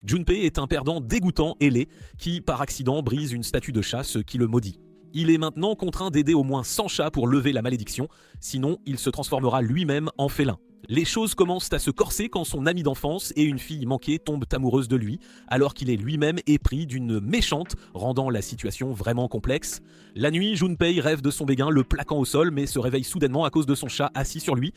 Junpei est un perdant dégoûtant et laid qui, par accident, brise une statue de chat, ce qui le maudit. Il est maintenant contraint d'aider au moins 100 chats pour lever la malédiction, sinon il se transformera lui-même en félin. Les choses commencent à se corser quand son ami d'enfance et une fille manquée tombent amoureuses de lui, alors qu'il est lui-même épris d'une méchante, rendant la situation vraiment complexe. La nuit, Junpei rêve de son béguin le plaquant au sol, mais se réveille soudainement à cause de son chat assis sur lui.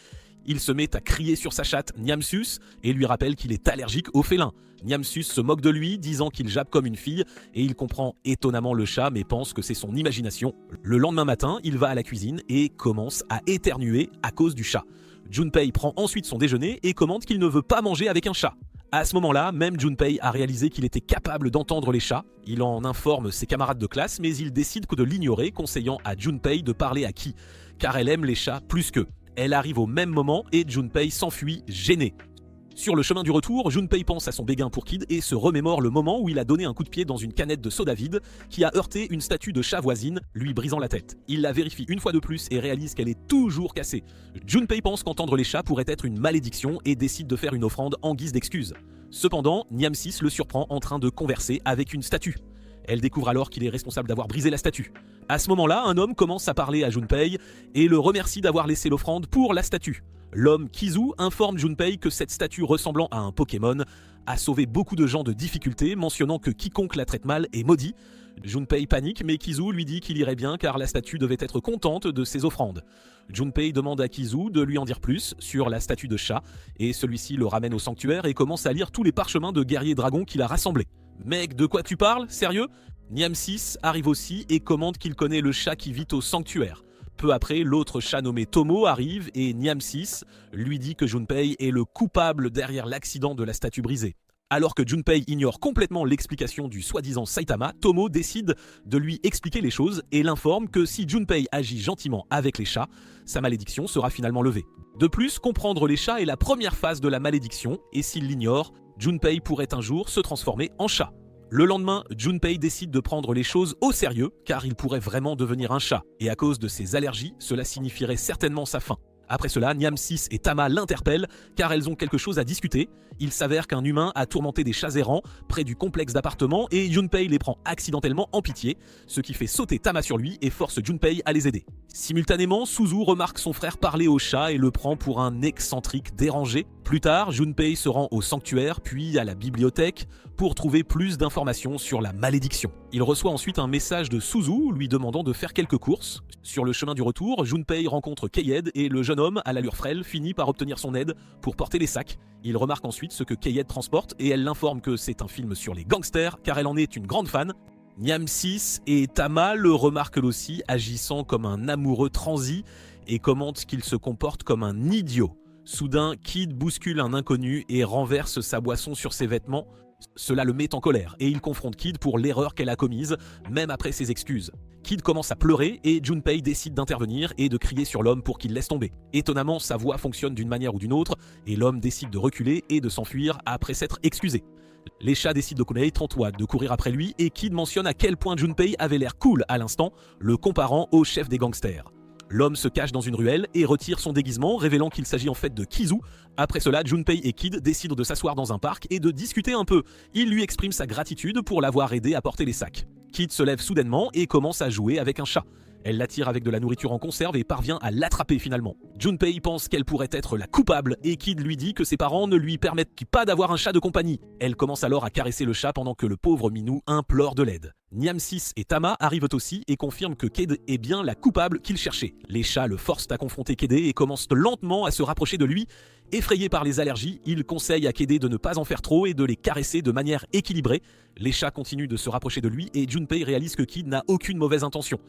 Il se met à crier sur sa chatte Niamsus et lui rappelle qu'il est allergique aux félins. Niamsus se moque de lui, disant qu'il jappe comme une fille, et il comprend étonnamment le chat mais pense que c'est son imagination. Le lendemain matin, il va à la cuisine et commence à éternuer à cause du chat. Junpei prend ensuite son déjeuner et commente qu'il ne veut pas manger avec un chat. À ce moment-là, même Junpei a réalisé qu'il était capable d'entendre les chats. Il en informe ses camarades de classe, mais il décide de l'ignorer, conseillant à Junpei de parler à Ki, car elle aime les chats plus qu'eux. Elle arrive au même moment et Junpei s'enfuit gêné. Sur le chemin du retour, Junpei pense à son béguin pour Kid et se remémore le moment où il a donné un coup de pied dans une canette de soda vide qui a heurté une statue de chat voisine, lui brisant la tête. Il la vérifie une fois de plus et réalise qu'elle est toujours cassée. Junpei pense qu'entendre les chats pourrait être une malédiction et décide de faire une offrande en guise d'excuse. Cependant, Niamsis le surprend en train de converser avec une statue. Elle découvre alors qu'il est responsable d'avoir brisé la statue. À ce moment-là, un homme commence à parler à Junpei et le remercie d'avoir laissé l'offrande pour la statue. L'homme Kizu informe Junpei que cette statue ressemblant à un Pokémon a sauvé beaucoup de gens de difficultés, mentionnant que quiconque la traite mal est maudit. Junpei panique, mais Kizu lui dit qu'il irait bien car la statue devait être contente de ses offrandes. Junpei demande à Kizu de lui en dire plus sur la statue de chat, et celui-ci le ramène au sanctuaire et commence à lire tous les parchemins de guerriers dragons qu'il a rassemblés. « Mec, de quoi tu parles? Sérieux ?» Niamsis arrive aussi et commente qu'il connaît le chat qui vit au sanctuaire. Peu après, l'autre chat nommé Tomo arrive et Niamsis lui dit que Junpei est le coupable derrière l'accident de la statue brisée. Alors que Junpei ignore complètement l'explication du soi-disant Saitama, Tomo décide de lui expliquer les choses et l'informe que si Junpei agit gentiment avec les chats, sa malédiction sera finalement levée. De plus, comprendre les chats est la première phase de la malédiction et s'il l'ignore, Junpei pourrait un jour se transformer en chat. Le lendemain, Junpei décide de prendre les choses au sérieux car il pourrait vraiment devenir un chat. Et à cause de ses allergies, cela signifierait certainement sa fin. Après cela, Niamsis et Tama l'interpellent car elles ont quelque chose à discuter. Il s'avère qu'un humain a tourmenté des chats errants près du complexe d'appartements et Junpei les prend accidentellement en pitié, ce qui fait sauter Tama sur lui et force Junpei à les aider. Simultanément, Suzu remarque son frère parler au chat et le prend pour un excentrique dérangé. Plus tard, Junpei se rend au sanctuaire puis à la bibliothèque pour trouver plus d'informations sur la malédiction. Il reçoit ensuite un message de Suzu lui demandant de faire quelques courses. Sur le chemin du retour, Junpei rencontre Kayed et le jeune homme à l'allure frêle finit par obtenir son aide pour porter les sacs. Il remarque ensuite ce que Kayed transporte et elle l'informe que c'est un film sur les gangsters car elle en est une grande fan. Niamsis et Tama le remarquent aussi agissant comme un amoureux transi et commentent qu'il se comporte comme un idiot. Soudain, Kid bouscule un inconnu et renverse sa boisson sur ses vêtements. Cela le met en colère et il confronte Kid pour l'erreur qu'elle a commise, même après ses excuses. Kid commence à pleurer et Junpei décide d'intervenir et de crier sur l'homme pour qu'il laisse tomber. Étonnamment, sa voix fonctionne d'une manière ou d'une autre et l'homme décide de reculer et de s'enfuir après s'être excusé. Les chats décident de connaître 30 watts de courir après lui et Kid mentionne à quel point Junpei avait l'air cool à l'instant, le comparant au chef des gangsters. L'homme se cache dans une ruelle et retire son déguisement, révélant qu'il s'agit en fait de Kizu. Après cela, Junpei et Kid décident de s'asseoir dans un parc et de discuter un peu. Il lui exprime sa gratitude pour l'avoir aidé à porter les sacs. Kid se lève soudainement et commence à jouer avec un chat. Elle l'attire avec de la nourriture en conserve et parvient à l'attraper finalement. Junpei pense qu'elle pourrait être la coupable et Kid lui dit que ses parents ne lui permettent pas d'avoir un chat de compagnie. Elle commence alors à caresser le chat pendant que le pauvre minou implore de l'aide. Niamsis et Tama arrivent aussi et confirment que Kid est bien la coupable qu'il cherchait. Les chats le forcent à confronter Kid et commencent lentement à se rapprocher de lui. Effrayé par les allergies, il conseille à Kid de ne pas en faire trop et de les caresser de manière équilibrée. Les chats continuent de se rapprocher de lui et Junpei réalise que Kid n'a aucune mauvaise intention.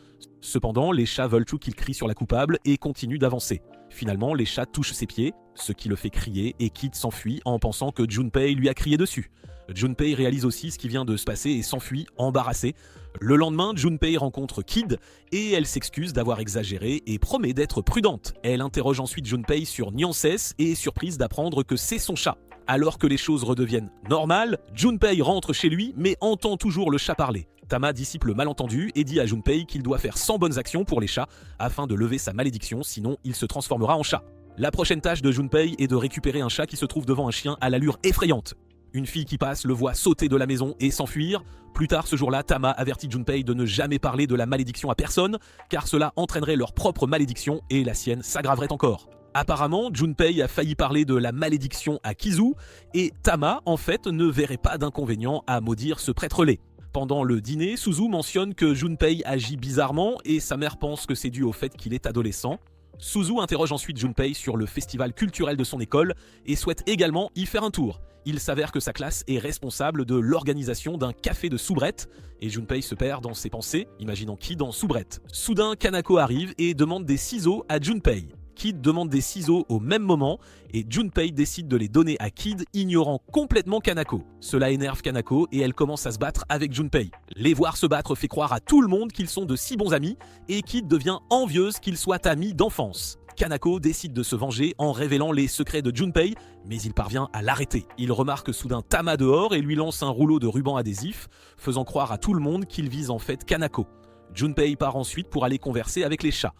Cependant, les chats veulent tout qu'il crie sur la coupable et continuent d'avancer. Finalement, les chats touchent ses pieds, ce qui le fait crier et Kid s'enfuit en pensant que Junpei lui a crié dessus. Junpei réalise aussi ce qui vient de se passer et s'enfuit, embarrassé. Le lendemain, Junpei rencontre Kid et elle s'excuse d'avoir exagéré et promet d'être prudente. Elle interroge ensuite Junpei sur Nyances et est surprise d'apprendre que c'est son chat. Alors que les choses redeviennent normales, Junpei rentre chez lui mais entend toujours le chat parler. Tama dissipe le malentendu et dit à Junpei qu'il doit faire 100 bonnes actions pour les chats afin de lever sa malédiction, sinon il se transformera en chat. La prochaine tâche de Junpei est de récupérer un chat qui se trouve devant un chien à l'allure effrayante. Une fille qui passe le voit sauter de la maison et s'enfuir. Plus tard ce jour-là, Tama avertit Junpei de ne jamais parler de la malédiction à personne, car cela entraînerait leur propre malédiction et la sienne s'aggraverait encore. Apparemment, Junpei a failli parler de la malédiction à Kizu, et Tama, en fait, ne verrait pas d'inconvénient à maudire ce prêtre laid. Pendant le dîner, Suzu mentionne que Junpei agit bizarrement et sa mère pense que c'est dû au fait qu'il est adolescent. Suzu interroge ensuite Junpei sur le festival culturel de son école et souhaite également y faire un tour. Il s'avère que sa classe est responsable de l'organisation d'un café de soubrette et Junpei se perd dans ses pensées, imaginant Kid en soubrette. Soudain, Kanako arrive et demande des ciseaux à Junpei. Kid demande des ciseaux au même moment et Junpei décide de les donner à Kid, ignorant complètement Kanako. Cela énerve Kanako et elle commence à se battre avec Junpei. Les voir se battre fait croire à tout le monde qu'ils sont de si bons amis et Kid devient envieuse qu'ils soient amis d'enfance. Kanako décide de se venger en révélant les secrets de Junpei, mais il parvient à l'arrêter. Il remarque soudain Tama dehors et lui lance un rouleau de ruban adhésif, faisant croire à tout le monde qu'il vise en fait Kanako. Junpei part ensuite pour aller converser avec les chats.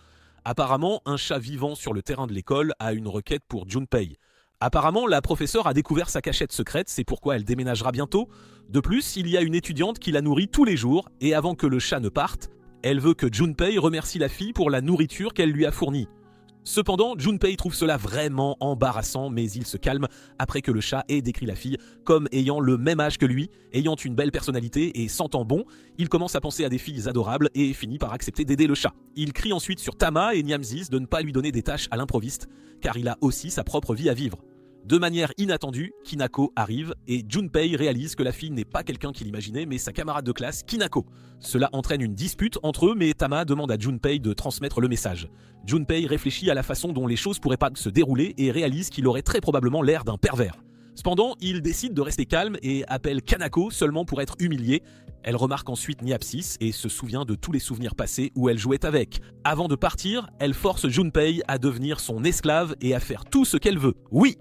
Apparemment, un chat vivant sur le terrain de l'école a une requête pour Junpei. Apparemment, la professeure a découvert sa cachette secrète, c'est pourquoi elle déménagera bientôt. De plus, il y a une étudiante qui la nourrit tous les jours, et avant que le chat ne parte, elle veut que Junpei remercie la fille pour la nourriture qu'elle lui a fournie. Cependant, Junpei trouve cela vraiment embarrassant, mais il se calme après que le chat ait décrit la fille comme ayant le même âge que lui, ayant une belle personnalité et sentant bon. Il commence à penser à des filles adorables et finit par accepter d'aider le chat. Il crie ensuite sur Tama et Niamzis de ne pas lui donner des tâches à l'improviste, car il a aussi sa propre vie à vivre. De manière inattendue, Kinako arrive et Junpei réalise que la fille n'est pas quelqu'un qu'il imaginait mais sa camarade de classe Kinako. Cela entraîne une dispute entre eux mais Tama demande à Junpei de transmettre le message. Junpei réfléchit à la façon dont les choses pourraient pas se dérouler et réalise qu'il aurait très probablement l'air d'un pervers. Cependant, il décide de rester calme et appelle Kanako seulement pour être humilié. Elle remarque ensuite Niapsis et se souvient de tous les souvenirs passés où elle jouait avec. Avant de partir, elle force Junpei à devenir son esclave et à faire tout ce qu'elle veut. Oui.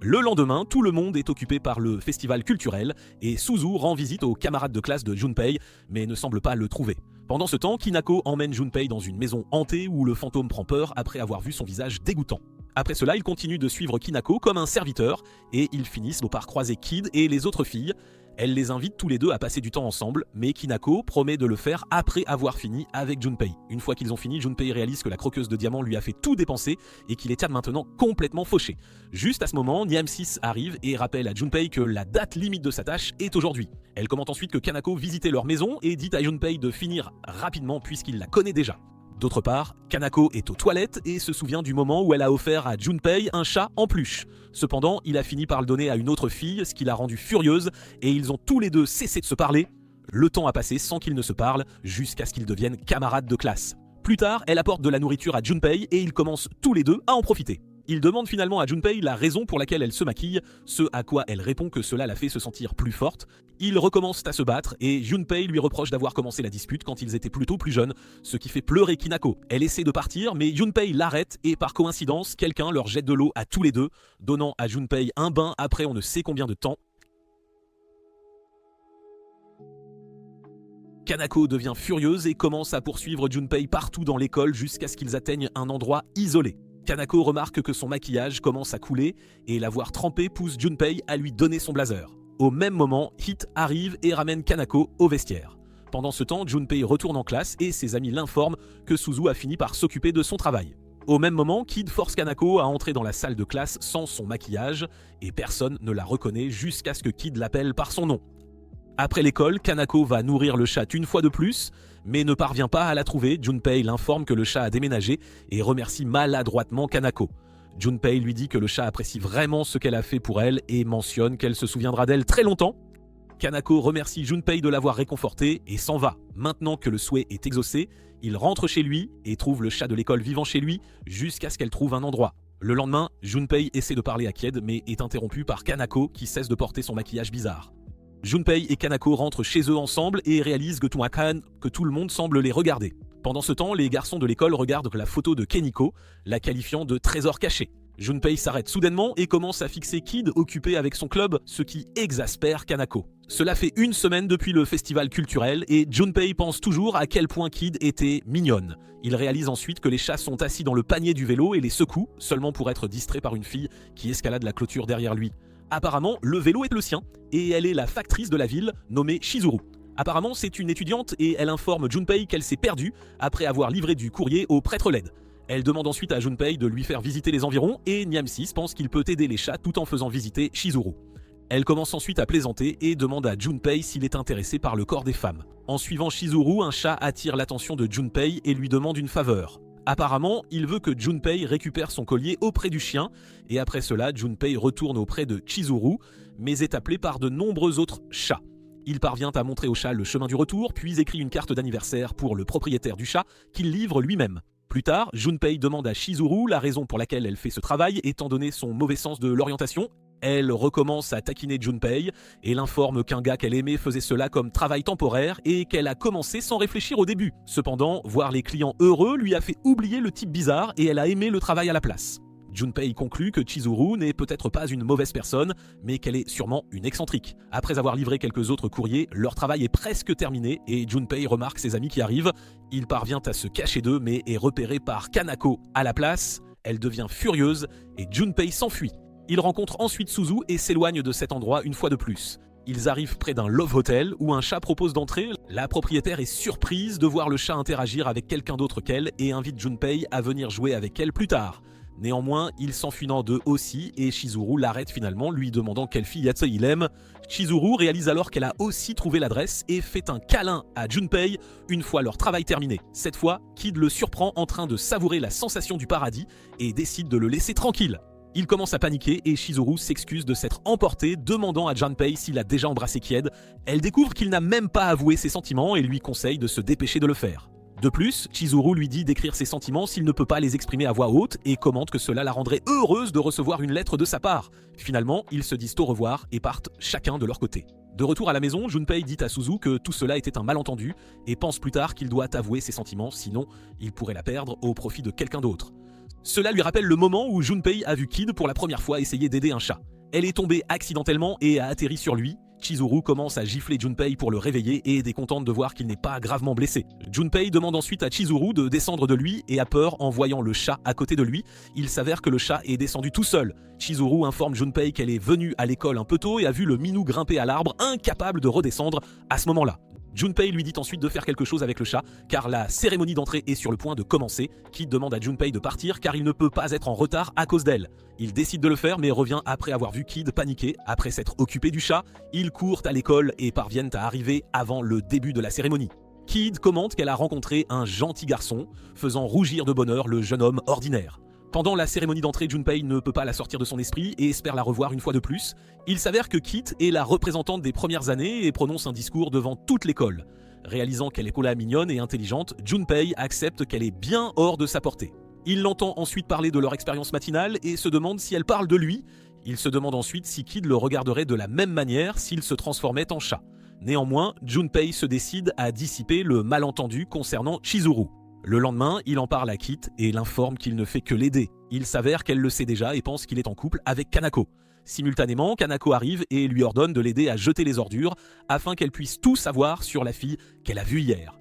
Le lendemain, tout le monde est occupé par le festival culturel et Suzu rend visite aux camarades de classe de Junpei mais ne semble pas le trouver. Pendant ce temps, Kinako emmène Junpei dans une maison hantée où le fantôme prend peur après avoir vu son visage dégoûtant. Après cela, il continue de suivre Kinako comme un serviteur et ils finissent par croiser Kid et les autres filles. Elle les invite tous les deux à passer du temps ensemble, mais Kinako promet de le faire après avoir fini avec Junpei. Une fois qu'ils ont fini, Junpei réalise que la croqueuse de diamants lui a fait tout dépenser et qu'il est maintenant complètement fauché. Juste à ce moment, Niamsis arrive et rappelle à Junpei que la date limite de sa tâche est aujourd'hui. Elle commente ensuite que Kanako visitait leur maison et dit à Junpei de finir rapidement puisqu'il la connaît déjà. D'autre part, Kanako est aux toilettes et se souvient du moment où elle a offert à Junpei un chat en peluche. Cependant, il a fini par le donner à une autre fille, ce qui l'a rendue furieuse, et ils ont tous les deux cessé de se parler. Le temps a passé sans qu'ils ne se parlent, jusqu'à ce qu'ils deviennent camarades de classe. Plus tard, elle apporte de la nourriture à Junpei et ils commencent tous les deux à en profiter. Il demande finalement à Junpei la raison pour laquelle elle se maquille, ce à quoi elle répond que cela la fait se sentir plus forte. Ils recommencent à se battre et Junpei lui reproche d'avoir commencé la dispute quand ils étaient plutôt plus jeunes, ce qui fait pleurer Kinako. Elle essaie de partir mais Junpei l'arrête et par coïncidence, quelqu'un leur jette de l'eau à tous les deux, donnant à Junpei un bain après on ne sait combien de temps. Kanako devient furieuse et commence à poursuivre Junpei partout dans l'école jusqu'à ce qu'ils atteignent un endroit isolé. Kanako remarque que son maquillage commence à couler et la voir trempée pousse Junpei à lui donner son blazer. Au même moment, Hit arrive et ramène Kanako au vestiaire. Pendant ce temps, Junpei retourne en classe et ses amis l'informent que Suzu a fini par s'occuper de son travail. Au même moment, Kid force Kanako à entrer dans la salle de classe sans son maquillage et personne ne la reconnaît jusqu'à ce que Kid l'appelle par son nom. Après l'école, Kanako va nourrir le chat une fois de plus, mais ne parvient pas à la trouver. Junpei l'informe que le chat a déménagé et remercie maladroitement Kanako. Junpei lui dit que le chat apprécie vraiment ce qu'elle a fait pour elle et mentionne qu'elle se souviendra d'elle très longtemps. Kanako remercie Junpei de l'avoir réconforté et s'en va. Maintenant que le souhait est exaucé, il rentre chez lui et trouve le chat de l'école vivant chez lui jusqu'à ce qu'elle trouve un endroit. Le lendemain, Junpei essaie de parler à Kied mais est interrompu par Kanako qui cesse de porter son maquillage bizarre. Junpei et Kanako rentrent chez eux ensemble et réalisent que tout le monde semble les regarder. Pendant ce temps, les garçons de l'école regardent la photo de Keniko, la qualifiant de trésor caché. Junpei s'arrête soudainement et commence à fixer Kid occupé avec son club, ce qui exaspère Kanako. Cela fait une semaine depuis le festival culturel et Junpei pense toujours à quel point Kid était mignonne. Il réalise ensuite que les chats sont assis dans le panier du vélo et les secouent, seulement pour être distrait par une fille qui escalade la clôture derrière lui. Apparemment, le vélo est le sien, et elle est la factrice de la ville, nommée Chizuru. Apparemment, c'est une étudiante et elle informe Junpei qu'elle s'est perdue après avoir livré du courrier au prêtre LED. Elle demande ensuite à Junpei de lui faire visiter les environs et Niamsis pense qu'il peut aider les chats tout en faisant visiter Chizuru. Elle commence ensuite à plaisanter et demande à Junpei s'il est intéressé par le corps des femmes. En suivant Chizuru, un chat attire l'attention de Junpei et lui demande une faveur. Apparemment, il veut que Junpei récupère son collier auprès du chien, et après cela, Junpei retourne auprès de Chizuru, mais est appelé par de nombreux autres chats. Il parvient à montrer au chat le chemin du retour, puis écrit une carte d'anniversaire pour le propriétaire du chat, qu'il livre lui-même. Plus tard, Junpei demande à Chizuru la raison pour laquelle elle fait ce travail, étant donné son mauvais sens de l'orientation. Elle recommence à taquiner Junpei et l'informe qu'un gars qu'elle aimait faisait cela comme travail temporaire et qu'elle a commencé sans réfléchir au début. Cependant, voir les clients heureux lui a fait oublier le type bizarre et elle a aimé le travail à la place. Junpei conclut que Chizuru n'est peut-être pas une mauvaise personne, mais qu'elle est sûrement une excentrique. Après avoir livré quelques autres courriers, leur travail est presque terminé et Junpei remarque ses amis qui arrivent. Il parvient à se cacher d'eux mais est repéré par Kanako à la place. Elle devient furieuse et Junpei s'enfuit. Il rencontre ensuite Suzu et s'éloigne de cet endroit une fois de plus. Ils arrivent près d'un love hotel où un chat propose d'entrer. La propriétaire est surprise de voir le chat interagir avec quelqu'un d'autre qu'elle et invite Junpei à venir jouer avec elle plus tard. Néanmoins, il s'enfuit d'eux aussi et Chizuru l'arrête finalement, lui demandant quelle fillette il aime. Chizuru réalise alors qu'elle a aussi trouvé l'adresse et fait un câlin à Junpei une fois leur travail terminé. Cette fois, Kid le surprend en train de savourer la sensation du paradis et décide de le laisser tranquille. Il commence à paniquer et Chizuru s'excuse de s'être emporté, demandant à Junpei s'il a déjà embrassé Kid. Elle découvre qu'il n'a même pas avoué ses sentiments et lui conseille de se dépêcher de le faire. De plus, Chizuru lui dit d'écrire ses sentiments s'il ne peut pas les exprimer à voix haute et commente que cela la rendrait heureuse de recevoir une lettre de sa part. Finalement, ils se disent au revoir et partent chacun de leur côté. De retour à la maison, Junpei dit à Suzu que tout cela était un malentendu et pense plus tard qu'il doit avouer ses sentiments, sinon il pourrait la perdre au profit de quelqu'un d'autre. Cela lui rappelle le moment où Junpei a vu Kid pour la première fois essayer d'aider un chat. Elle est tombée accidentellement et a atterri sur lui. Chizuru commence à gifler Junpei pour le réveiller et est contente de voir qu'il n'est pas gravement blessé. Junpei demande ensuite à Chizuru de descendre de lui et a peur en voyant le chat à côté de lui. Il s'avère que le chat est descendu tout seul. Chizuru informe Junpei qu'elle est venue à l'école un peu tôt et a vu le minou grimper à l'arbre, incapable de redescendre à ce moment-là. Junpei lui dit ensuite de faire quelque chose avec le chat, car la cérémonie d'entrée est sur le point de commencer. Kid demande à Junpei de partir car il ne peut pas être en retard à cause d'elle. Il décide de le faire mais revient après avoir vu Kid paniquer. Après s'être occupé du chat, ils courent à l'école et parviennent à arriver avant le début de la cérémonie. Kid commente qu'elle a rencontré un gentil garçon, faisant rougir de bonheur le jeune homme ordinaire. Pendant la cérémonie d'entrée, Junpei ne peut pas la sortir de son esprit et espère la revoir une fois de plus. Il s'avère que Kit est la représentante des premières années et prononce un discours devant toute l'école. Réalisant qu'elle est cola mignonne et intelligente, Junpei accepte qu'elle est bien hors de sa portée. Il l'entend ensuite parler de leur expérience matinale et se demande si elle parle de lui. Il se demande ensuite si Kid le regarderait de la même manière s'il se transformait en chat. Néanmoins, Junpei se décide à dissiper le malentendu concernant Chizuru. Le lendemain, il en parle à Kit et l'informe qu'il ne fait que l'aider. Il s'avère qu'elle le sait déjà et pense qu'il est en couple avec Kanako. Simultanément, Kanako arrive et lui ordonne de l'aider à jeter les ordures afin qu'elle puisse tout savoir sur la fille qu'elle a vue hier.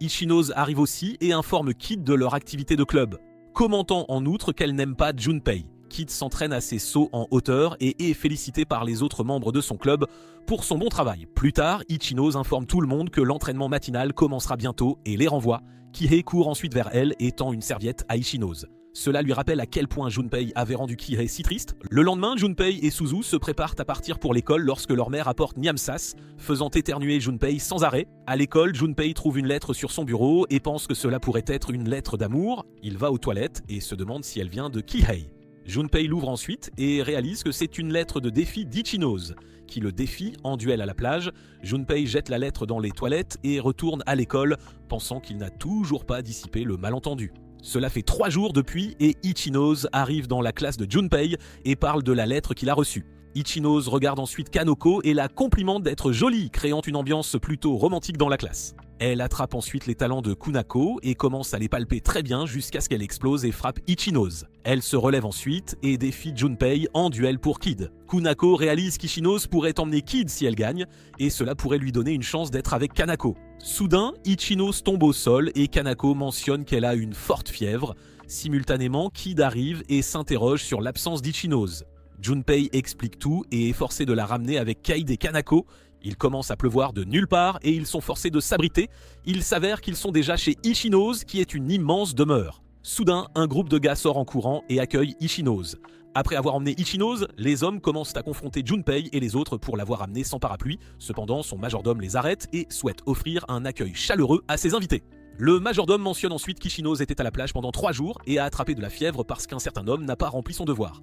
Ichinose arrive aussi et informe Kit de leur activité de club, commentant en outre qu'elle n'aime pas Junpei. Kit s'entraîne à ses sauts en hauteur et est félicité par les autres membres de son club pour son bon travail. Plus tard, Ichinose informe tout le monde que l'entraînement matinal commencera bientôt et les renvoie. Kihei court ensuite vers elle et tend une serviette à Ichinose. Cela lui rappelle à quel point Junpei avait rendu Kihei si triste. Le lendemain, Junpei et Suzu se préparent à partir pour l'école lorsque leur mère apporte Niamsas, faisant éternuer Junpei sans arrêt. À l'école, Junpei trouve une lettre sur son bureau et pense que cela pourrait être une lettre d'amour. Il va aux toilettes et se demande si elle vient de Kihei. Junpei l'ouvre ensuite et réalise que c'est une lettre de défi d'Ichinose, qui le défie en duel à la plage. Junpei jette la lettre dans les toilettes et retourne à l'école, pensant qu'il n'a toujours pas dissipé le malentendu. Cela fait 3 jours depuis et Ichinose arrive dans la classe de Junpei et parle de la lettre qu'il a reçue. Ichinose regarde ensuite Kanako et la complimente d'être jolie, créant une ambiance plutôt romantique dans la classe. Elle attrape ensuite les talents de Kunako et commence à les palper très bien jusqu'à ce qu'elle explose et frappe Ichinose. Elle se relève ensuite et défie Junpei en duel pour Kid. Kunako réalise qu'Ichinose pourrait emmener Kid si elle gagne et cela pourrait lui donner une chance d'être avec Kanako. Soudain, Ichinose tombe au sol et Kanako mentionne qu'elle a une forte fièvre. Simultanément, Kid arrive et s'interroge sur l'absence d'Ichinose. Junpei explique tout et est forcé de la ramener avec Kid et Kanako. Il commence à pleuvoir de nulle part et ils sont forcés de s'abriter. Il s'avère qu'ils sont déjà chez Ichino's, qui est une immense demeure. Soudain, un groupe de gars sort en courant et accueille Ichino's. Après avoir emmené Ichino's, les hommes commencent à confronter Junpei et les autres pour l'avoir amené sans parapluie. Cependant, son majordome les arrête et souhaite offrir un accueil chaleureux à ses invités. Le majordome mentionne ensuite qu'Ichino's était à la plage pendant 3 jours et a attrapé de la fièvre parce qu'un certain homme n'a pas rempli son devoir.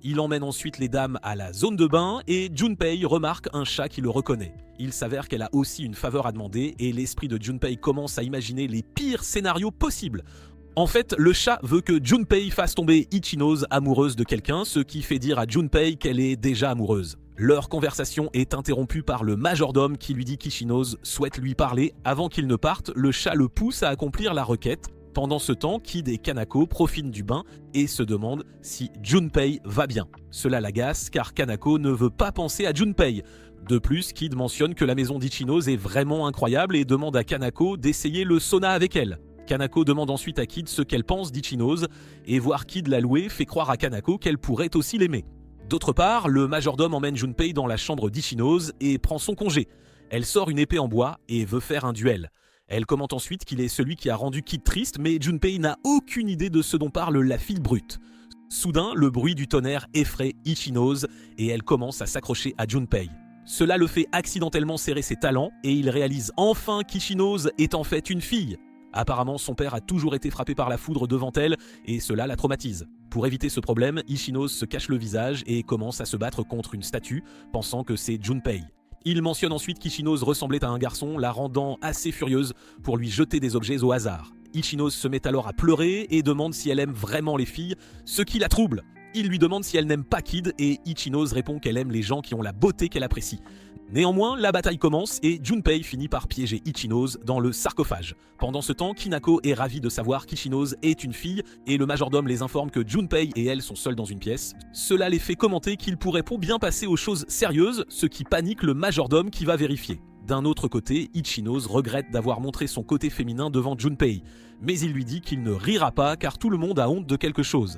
Il emmène ensuite les dames à la zone de bain et Junpei remarque un chat qui le reconnaît. Il s'avère qu'elle a aussi une faveur à demander et l'esprit de Junpei commence à imaginer les pires scénarios possibles. En fait, le chat veut que Junpei fasse tomber Ichino's amoureuse de quelqu'un, ce qui fait dire à Junpei qu'elle est déjà amoureuse. Leur conversation est interrompue par le majordome qui lui dit qu'Ichino's souhaite lui parler. Avant qu'il ne parte, le chat le pousse à accomplir la requête. Pendant ce temps, Kid et Kanako profitent du bain et se demandent si Junpei va bien. Cela l'agace car Kanako ne veut pas penser à Junpei. De plus, Kid mentionne que la maison d'Ichino's est vraiment incroyable et demande à Kanako d'essayer le sauna avec elle. Kanako demande ensuite à Kid ce qu'elle pense d'Ichino's et voir Kid la louer fait croire à Kanako qu'elle pourrait aussi l'aimer. D'autre part, le majordome emmène Junpei dans la chambre d'Ichino's et prend son congé. Elle sort une épée en bois et veut faire un duel. Elle commente ensuite qu'il est celui qui a rendu Kid triste, mais Junpei n'a aucune idée de ce dont parle la fille brute. Soudain, le bruit du tonnerre effraie Ichino's et elle commence à s'accrocher à Junpei. Cela le fait accidentellement serrer ses talons et il réalise enfin qu'Ichino's est en fait une fille. Apparemment, son père a toujours été frappé par la foudre devant elle et cela la traumatise. Pour éviter ce problème, Ichino's se cache le visage et commence à se battre contre une statue, pensant que c'est Junpei. Il mentionne ensuite qu'Ichino's ressemblait à un garçon, la rendant assez furieuse pour lui jeter des objets au hasard. Ichino's se met alors à pleurer et demande si elle aime vraiment les filles, ce qui la trouble. Il lui demande si elle n'aime pas Kid et Ichino's répond qu'elle aime les gens qui ont la beauté qu'elle apprécie. Néanmoins, la bataille commence et Junpei finit par piéger Ichino's dans le sarcophage. Pendant ce temps, Kinako est ravie de savoir qu'Ichino's est une fille et le majordome les informe que Junpei et elle sont seuls dans une pièce. Cela les fait commenter qu'ils pourraient bien passer aux choses sérieuses, ce qui panique le majordome qui va vérifier. D'un autre côté, Ichino's regrette d'avoir montré son côté féminin devant Junpei, mais il lui dit qu'il ne rira pas car tout le monde a honte de quelque chose.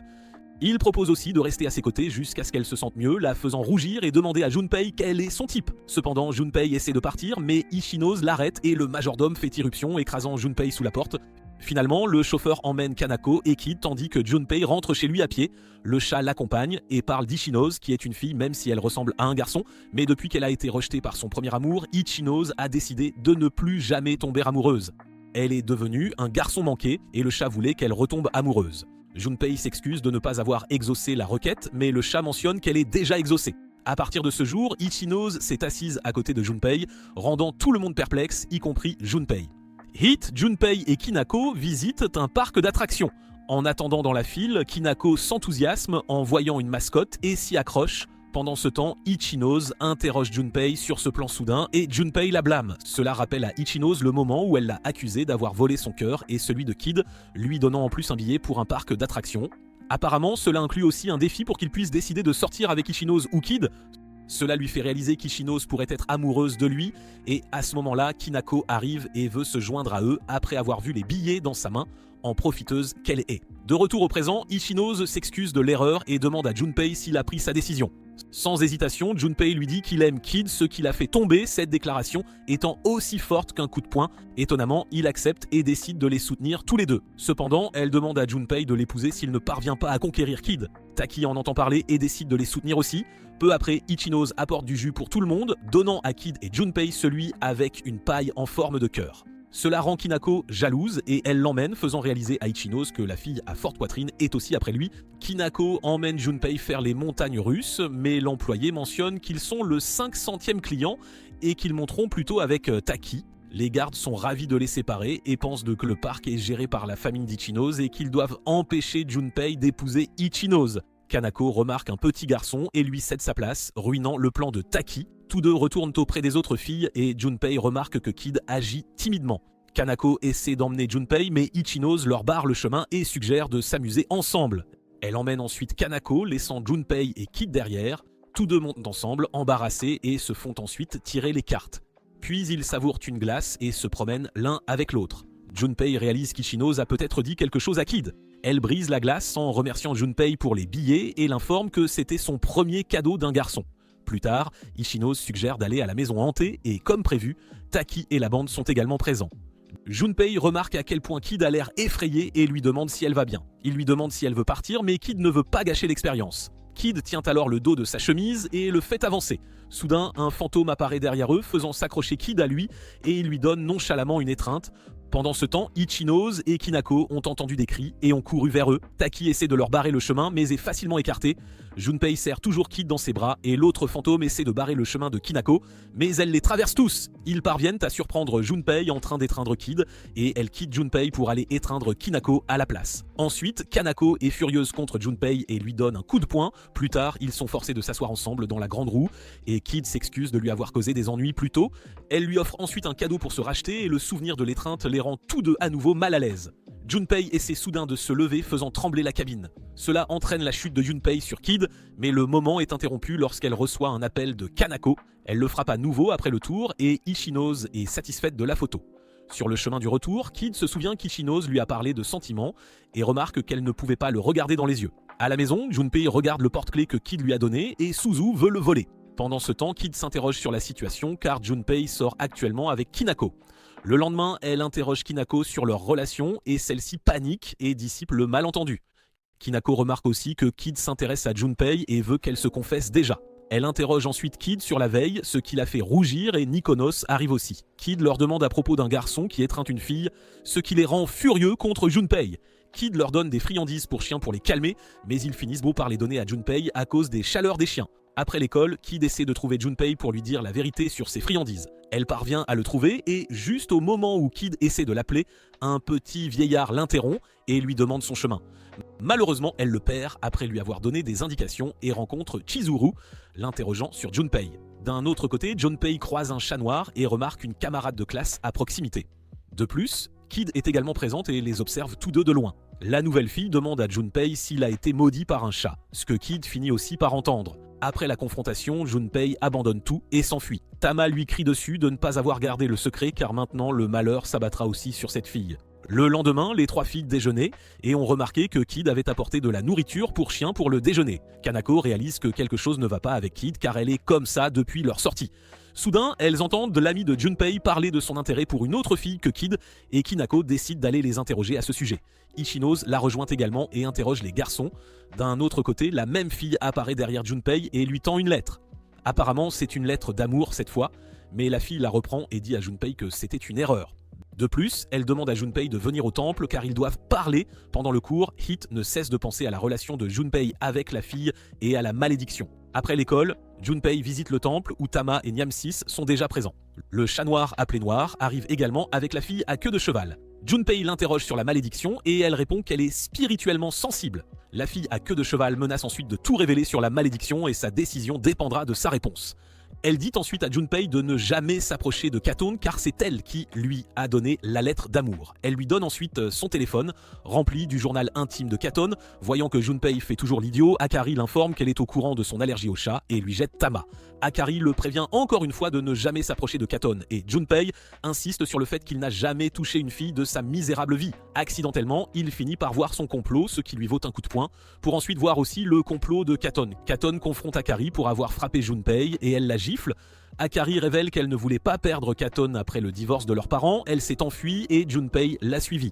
Il propose aussi de rester à ses côtés jusqu'à ce qu'elle se sente mieux, la faisant rougir et demander à Junpei quel est son type. Cependant, Junpei essaie de partir, mais Ichino's l'arrête et le majordome fait irruption, écrasant Junpei sous la porte. Finalement, le chauffeur emmène Kanako et Kid tandis que Junpei rentre chez lui à pied. Le chat l'accompagne et parle d'Ichino's, qui est une fille même si elle ressemble à un garçon. Mais depuis qu'elle a été rejetée par son premier amour, Ichino's a décidé de ne plus jamais tomber amoureuse. Elle est devenue un garçon manqué et le chat voulait qu'elle retombe amoureuse. Junpei s'excuse de ne pas avoir exaucé la requête, mais le chat mentionne qu'elle est déjà exaucée. À partir de ce jour, Ichino's s'est assise à côté de Junpei, rendant tout le monde perplexe, y compris Junpei. Hit, Junpei et Kinako visitent un parc d'attractions. En attendant dans la file, Kinako s'enthousiasme en voyant une mascotte et s'y accroche. Pendant ce temps, Ichino's interroge Junpei sur ce plan soudain et Junpei la blâme. Cela rappelle à Ichino's le moment où elle l'a accusé d'avoir volé son cœur et celui de Kid, lui donnant en plus un billet pour un parc d'attractions. Apparemment, cela inclut aussi un défi pour qu'il puisse décider de sortir avec Ichino's ou Kid. Cela lui fait réaliser qu'Ichino's pourrait être amoureuse de lui et à ce moment-là, Kinako arrive et veut se joindre à eux après avoir vu les billets dans sa main, en profiteuse qu'elle est. De retour au présent, Ichino's s'excuse de l'erreur et demande à Junpei s'il a pris sa décision. Sans hésitation, Junpei lui dit qu'il aime Kid, ce qui l'a fait tomber, cette déclaration étant aussi forte qu'un coup de poing. Étonnamment, il accepte et décide de les soutenir tous les deux. Cependant, elle demande à Junpei de l'épouser s'il ne parvient pas à conquérir Kid. Taki en entend parler et décide de les soutenir aussi. Peu après, Ichino's apporte du jus pour tout le monde, donnant à Kid et Junpei celui avec une paille en forme de cœur. Cela rend Kinako jalouse et elle l'emmène, faisant réaliser à Ichino's que la fille à forte poitrine est aussi après lui. Kinako emmène Junpei faire les montagnes russes, mais l'employé mentionne qu'ils sont le 500e client et qu'ils monteront plutôt avec Taki. Les gardes sont ravis de les séparer et pensent que le parc est géré par la famille d'Ichino's et qu'ils doivent empêcher Junpei d'épouser Ichino's. Kanako remarque un petit garçon et lui cède sa place, ruinant le plan de Taki. Tous deux retournent auprès des autres filles et Junpei remarque que Kid agit timidement. Kanako essaie d'emmener Junpei, mais Ichino's leur barre le chemin et suggère de s'amuser ensemble. Elle emmène ensuite Kanako, laissant Junpei et Kid derrière. Tous deux montent ensemble, embarrassés, et se font ensuite tirer les cartes. Puis ils savourent une glace et se promènent l'un avec l'autre. Junpei réalise qu'Ichino's a peut-être dit quelque chose à Kid. Elle brise la glace en remerciant Junpei pour les billets et l'informe que c'était son premier cadeau d'un garçon. Plus tard, Ichinose suggère d'aller à la maison hantée et, comme prévu, Taki et la bande sont également présents. Junpei remarque à quel point Kid a l'air effrayé et lui demande si elle va bien. Il lui demande si elle veut partir, mais Kid ne veut pas gâcher l'expérience. Kid tient alors le dos de sa chemise et le fait avancer. Soudain, un fantôme apparaît derrière eux, faisant s'accrocher Kid à lui, et il lui donne nonchalamment une étreinte. Pendant ce temps, Ichinose et Kinako ont entendu des cris et ont couru vers eux. Taki essaie de leur barrer le chemin, mais est facilement écarté. Junpei serre toujours Kid dans ses bras et l'autre fantôme essaie de barrer le chemin de Kinako, mais elle les traverse tous. Ils parviennent à surprendre Junpei en train d'étreindre Kid et elle quitte Junpei pour aller étreindre Kinako à la place. Ensuite, Kanako est furieuse contre Junpei et lui donne un coup de poing. Plus tard, ils sont forcés de s'asseoir ensemble dans la grande roue et Kid s'excuse de lui avoir causé des ennuis plus tôt. Elle lui offre ensuite un cadeau pour se racheter et le souvenir de l'étreinte les rend tous deux à nouveau mal à l'aise. Junpei essaie soudain de se lever, faisant trembler la cabine. Cela entraîne la chute de Junpei sur Kid, mais le moment est interrompu lorsqu'elle reçoit un appel de Kanako. Elle le frappe à nouveau après le tour et Ichinose est satisfaite de la photo. Sur le chemin du retour, Kid se souvient qu'Ichinose lui a parlé de sentiments et remarque qu'elle ne pouvait pas le regarder dans les yeux. À la maison, Junpei regarde le porte-clés que Kid lui a donné et Suzu veut le voler. Pendant ce temps, Kid s'interroge sur la situation car Junpei sort actuellement avec Kinako. Le lendemain, elle interroge Kinako sur leur relation et celle-ci panique et dissipe le malentendu. Kinako remarque aussi que Kid s'intéresse à Junpei et veut qu'elle se confesse déjà. Elle interroge ensuite Kid sur la veille, ce qui la fait rougir et Nikonos arrive aussi. Kid leur demande à propos d'un garçon qui étreint une fille, ce qui les rend furieux contre Junpei. Kid leur donne des friandises pour chiens pour les calmer, mais ils finissent beau par les donner à Junpei à cause des chaleurs des chiens. Après l'école, Kid essaie de trouver Junpei pour lui dire la vérité sur ses friandises. Elle parvient à le trouver et juste au moment où Kid essaie de l'appeler, un petit vieillard l'interrompt et lui demande son chemin. Malheureusement, elle le perd après lui avoir donné des indications et rencontre Chizuru, l'interrogeant sur Junpei. D'un autre côté, Junpei croise un chat noir et remarque une camarade de classe à proximité. De plus, Kid est également présente et les observe tous deux de loin. La nouvelle fille demande à Junpei s'il a été maudit par un chat, ce que Kid finit aussi par entendre. Après la confrontation, Junpei abandonne tout et s'enfuit. Tama lui crie dessus de ne pas avoir gardé le secret car maintenant le malheur s'abattra aussi sur cette fille. Le lendemain, les trois filles déjeunaient et ont remarqué que Kid avait apporté de la nourriture pour chien pour le déjeuner. Kanako réalise que quelque chose ne va pas avec Kid car elle est comme ça depuis leur sortie. Soudain, elles entendent l'ami de Junpei parler de son intérêt pour une autre fille que Kid et Kinako décide d'aller les interroger à ce sujet. Ichinose la rejoint également et interroge les garçons. D'un autre côté, la même fille apparaît derrière Junpei et lui tend une lettre. Apparemment, c'est une lettre d'amour cette fois, mais la fille la reprend et dit à Junpei que c'était une erreur. De plus, elle demande à Junpei de venir au temple car ils doivent parler. Pendant le cours, Hit ne cesse de penser à la relation de Junpei avec la fille et à la malédiction. Après l'école, Junpei visite le temple où Tama et Niamsis sont déjà présents. Le chat noir appelé Noir arrive également avec la fille à queue de cheval. Junpei l'interroge sur la malédiction et elle répond qu'elle est spirituellement sensible. La fille à queue de cheval menace ensuite de tout révéler sur la malédiction et sa décision dépendra de sa réponse. Elle dit ensuite à Junpei de ne jamais s'approcher de Katon car c'est elle qui lui a donné la lettre d'amour. Elle lui donne ensuite son téléphone, rempli du journal intime de Katon. Voyant que Junpei fait toujours l'idiot, Akari l'informe qu'elle est au courant de son allergie au chat et lui jette Tama. Akari le prévient encore une fois de ne jamais s'approcher de Katon et Junpei insiste sur le fait qu'il n'a jamais touché une fille de sa misérable vie. Accidentellement, il finit par voir son complot, ce qui lui vaut un coup de poing, pour ensuite voir aussi le complot de Katon. Katon confronte Akari pour avoir frappé Junpei et elle la gifle. Akari révèle qu'elle ne voulait pas perdre Katon après le divorce de leurs parents, elle s'est enfuie et Junpei l'a suivie.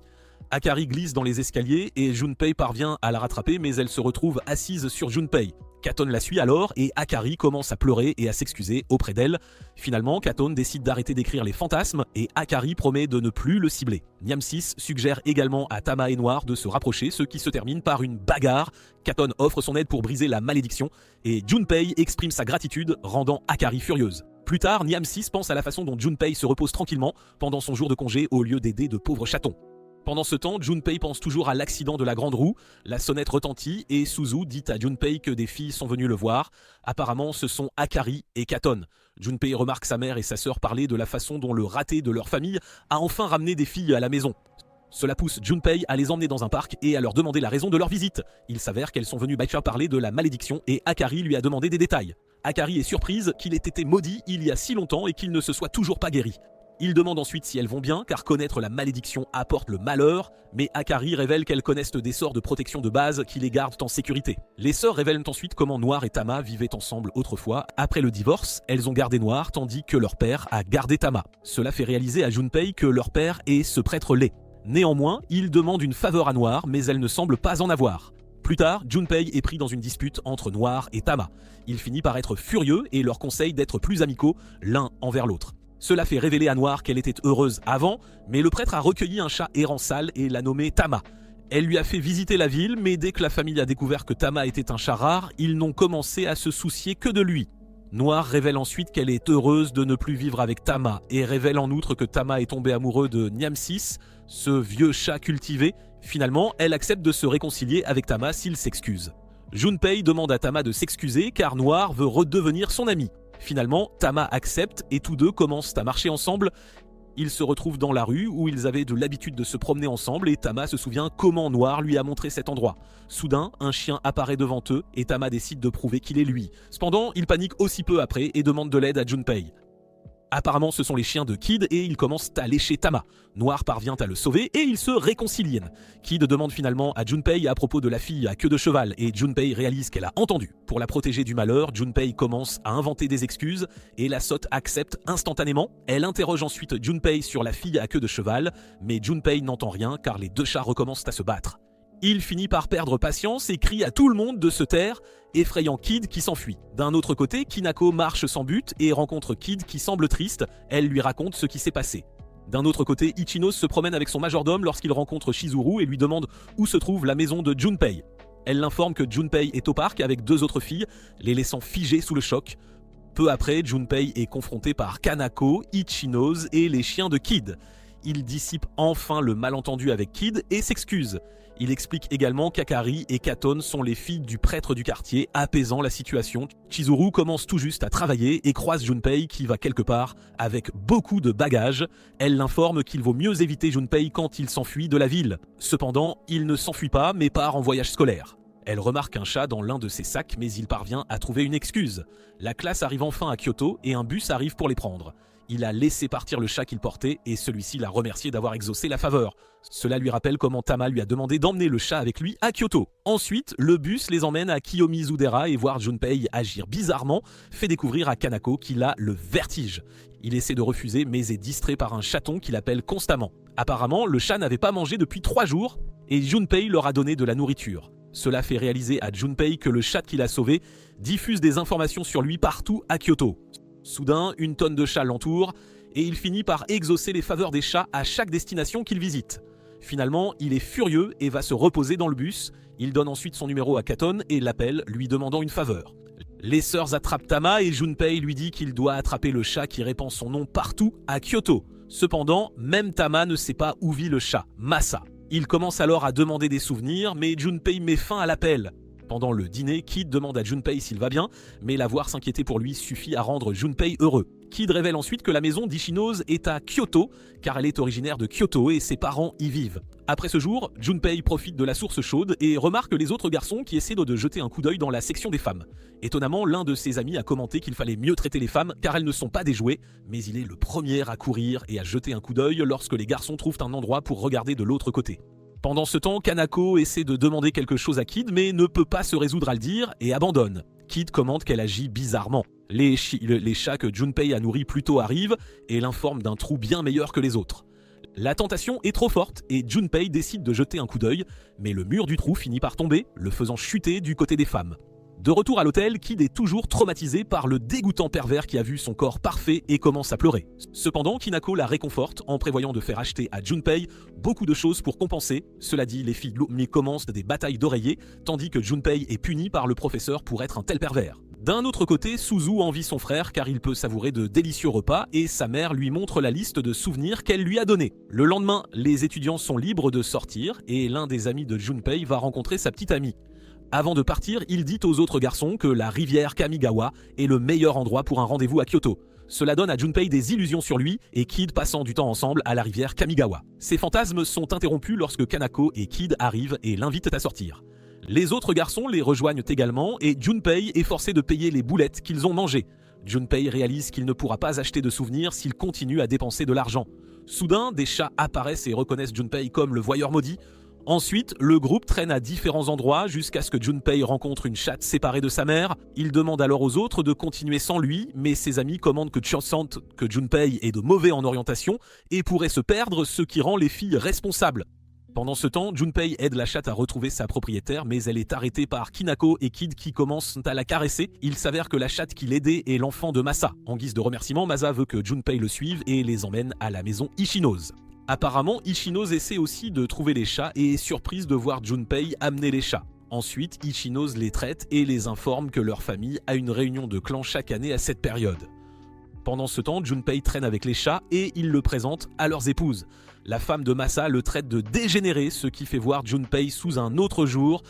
Akari glisse dans les escaliers et Junpei parvient à la rattraper mais elle se retrouve assise sur Junpei. Katon la suit alors et Akari commence à pleurer et à s'excuser auprès d'elle. Finalement, Katon décide d'arrêter d'écrire les fantasmes et Akari promet de ne plus le cibler. Niamsis suggère également à Tama et Noir de se rapprocher, ce qui se termine par une bagarre. Katon offre son aide pour briser la malédiction et Junpei exprime sa gratitude, rendant Akari furieuse. Plus tard, Niamsis pense à la façon dont Junpei se repose tranquillement pendant son jour de congé au lieu d'aider de pauvres chatons. Pendant ce temps, Junpei pense toujours à l'accident de la grande roue, la sonnette retentit et Suzu dit à Junpei que des filles sont venues le voir. Apparemment, ce sont Akari et Katon. Junpei remarque sa mère et sa sœur parler de la façon dont le raté de leur famille a enfin ramené des filles à la maison. Cela pousse Junpei à les emmener dans un parc et à leur demander la raison de leur visite. Il s'avère qu'elles sont venues parler de la malédiction et Akari lui a demandé des détails. Akari est surprise qu'il ait été maudit il y a si longtemps et qu'il ne se soit toujours pas guéri. Il demande ensuite si elles vont bien, car connaître la malédiction apporte le malheur, mais Akari révèle qu'elles connaissent des sorts de protection de base qui les gardent en sécurité. Les sœurs révèlent ensuite comment Noir et Tama vivaient ensemble autrefois. Après le divorce, elles ont gardé Noir, tandis que leur père a gardé Tama. Cela fait réaliser à Junpei que leur père est ce prêtre laid. Néanmoins, il demande une faveur à Noir, mais elle ne semble pas en avoir. Plus tard, Junpei est pris dans une dispute entre Noir et Tama. Il finit par être furieux et leur conseille d'être plus amicaux l'un envers l'autre. Cela fait révéler à Noir qu'elle était heureuse avant, mais le prêtre a recueilli un chat errant sale et l'a nommé Tama. Elle lui a fait visiter la ville, mais dès que la famille a découvert que Tama était un chat rare, ils n'ont commencé à se soucier que de lui. Noir révèle ensuite qu'elle est heureuse de ne plus vivre avec Tama, et révèle en outre que Tama est tombé amoureux de Niamsis, ce vieux chat cultivé. Finalement, elle accepte de se réconcilier avec Tama s'il s'excuse. Junpei demande à Tama de s'excuser car Noir veut redevenir son ami. Finalement, Tama accepte et tous deux commencent à marcher ensemble. Ils se retrouvent dans la rue où ils avaient de l'habitude de se promener ensemble et Tama se souvient comment Noir lui a montré cet endroit. Soudain, un chien apparaît devant eux et Tama décide de prouver qu'il est lui. Cependant, il panique aussi peu après et demande de l'aide à Junpei. Apparemment, ce sont les chiens de Kid et ils commencent à lécher Tama. Noir parvient à le sauver et ils se réconcilient. Kid demande finalement à Junpei à propos de la fille à queue de cheval et Junpei réalise qu'elle a entendu. Pour la protéger du malheur, Junpei commence à inventer des excuses et la sotte accepte instantanément. Elle interroge ensuite Junpei sur la fille à queue de cheval, mais Junpei n'entend rien car les deux chats recommencent à se battre. Il finit par perdre patience et crie à tout le monde de se taire, effrayant Kid qui s'enfuit. D'un autre côté, Kinako marche sans but et rencontre Kid qui semble triste. Elle lui raconte ce qui s'est passé. D'un autre côté, Ichinos se promène avec son majordome lorsqu'il rencontre Shizuru et lui demande où se trouve la maison de Junpei. Elle l'informe que Junpei est au parc avec deux autres filles, les laissant figées sous le choc. Peu après, Junpei est confronté par Kanako, Ichinos et les chiens de Kid. Il dissipe enfin le malentendu avec Kid et s'excuse. Il explique également qu'Akari et Katon sont les filles du prêtre du quartier, apaisant la situation. Chizuru commence tout juste à travailler et croise Junpei qui va quelque part avec beaucoup de bagages. Elle l'informe qu'il vaut mieux éviter Junpei quand il s'enfuit de la ville. Cependant, il ne s'enfuit pas mais part en voyage scolaire. Elle remarque un chat dans l'un de ses sacs mais il parvient à trouver une excuse. La classe arrive enfin à Kyoto et un bus arrive pour les prendre. Il a laissé partir le chat qu'il portait et celui-ci l'a remercié d'avoir exaucé la faveur. Cela lui rappelle comment Tama lui a demandé d'emmener le chat avec lui à Kyoto. Ensuite, le bus les emmène à Kiyomizu-dera et voir Junpei agir bizarrement fait découvrir à Kanako qu'il a le vertige. Il essaie de refuser mais est distrait par un chaton qui l'appelle constamment. Apparemment, le chat n'avait pas mangé depuis 3 jours et Junpei leur a donné de la nourriture. Cela fait réaliser à Junpei que le chat qu'il a sauvé diffuse des informations sur lui partout à Kyoto. Soudain, une tonne de chats l'entoure et il finit par exaucer les faveurs des chats à chaque destination qu'il visite. Finalement, il est furieux et va se reposer dans le bus. Il donne ensuite son numéro à Katon et l'appelle, lui demandant une faveur. Les sœurs attrapent Tama et Junpei lui dit qu'il doit attraper le chat qui répand son nom partout à Kyoto. Cependant, même Tama ne sait pas où vit le chat, Masa. Il commence alors à demander des souvenirs, mais Junpei met fin à l'appel. Pendant le dîner, Kid demande à Junpei s'il va bien, mais la voir s'inquiéter pour lui suffit à rendre Junpei heureux. Kid révèle ensuite que la maison d'Ichinos est à Kyoto, car elle est originaire de Kyoto et ses parents y vivent. Après ce jour, Junpei profite de la source chaude et remarque les autres garçons qui essaient de jeter un coup d'œil dans la section des femmes. Étonnamment, l'un de ses amis a commenté qu'il fallait mieux traiter les femmes car elles ne sont pas des jouets, mais il est le premier à courir et à jeter un coup d'œil lorsque les garçons trouvent un endroit pour regarder de l'autre côté. Pendant ce temps, Kanako essaie de demander quelque chose à Kid mais ne peut pas se résoudre à le dire et abandonne. Kid commente qu'elle agit bizarrement. Les chats que Junpei a nourris plus tôt arrivent et l'informent d'un trou bien meilleur que les autres. La tentation est trop forte et Junpei décide de jeter un coup d'œil, mais le mur du trou finit par tomber, le faisant chuter du côté des femmes. De retour à l'hôtel, Kid est toujours traumatisé par le dégoûtant pervers qui a vu son corps parfait et commence à pleurer. Cependant, Kinako la réconforte en prévoyant de faire acheter à Junpei beaucoup de choses pour compenser. Cela dit, les filles Gloomy commencent des batailles d'oreillers, tandis que Junpei est puni par le professeur pour être un tel pervers. D'un autre côté, Suzu envie son frère car il peut savourer de délicieux repas et sa mère lui montre la liste de souvenirs qu'elle lui a donnés. Le lendemain, les étudiants sont libres de sortir et l'un des amis de Junpei va rencontrer sa petite amie. Avant de partir, il dit aux autres garçons que la rivière Kamigawa est le meilleur endroit pour un rendez-vous à Kyoto. Cela donne à Junpei des illusions sur lui et Kid passant du temps ensemble à la rivière Kamigawa. Ces fantasmes sont interrompus lorsque Kanako et Kid arrivent et l'invitent à sortir. Les autres garçons les rejoignent également et Junpei est forcé de payer les boulettes qu'ils ont mangées. Junpei réalise qu'il ne pourra pas acheter de souvenirs s'il continue à dépenser de l'argent. Soudain, des chats apparaissent et reconnaissent Junpei comme le voyeur maudit. Ensuite, le groupe traîne à différents endroits jusqu'à ce que Junpei rencontre une chatte séparée de sa mère. Il demande alors aux autres de continuer sans lui, mais ses amis commandent que sentent que Junpei est de mauvais en orientation et pourrait se perdre, ce qui rend les filles responsables. Pendant ce temps, Junpei aide la chatte à retrouver sa propriétaire, mais elle est arrêtée par Kinako et Kid qui commencent à la caresser. Il s'avère que la chatte qui l'aidait est l'enfant de Masa. En guise de remerciement, Masa veut que Junpei le suive et les emmène à la maison Ichinose. Apparemment, Ichinose essaie aussi de trouver les chats et est surprise de voir Junpei amener les chats. Ensuite, Ichinose les traite et les informe que leur famille a une réunion de clan chaque année à cette période. Pendant ce temps, Junpei traîne avec les chats et il le présente à leurs épouses. La femme de Masa le traite de dégénéré, ce qui fait voir Junpei sous un autre jour.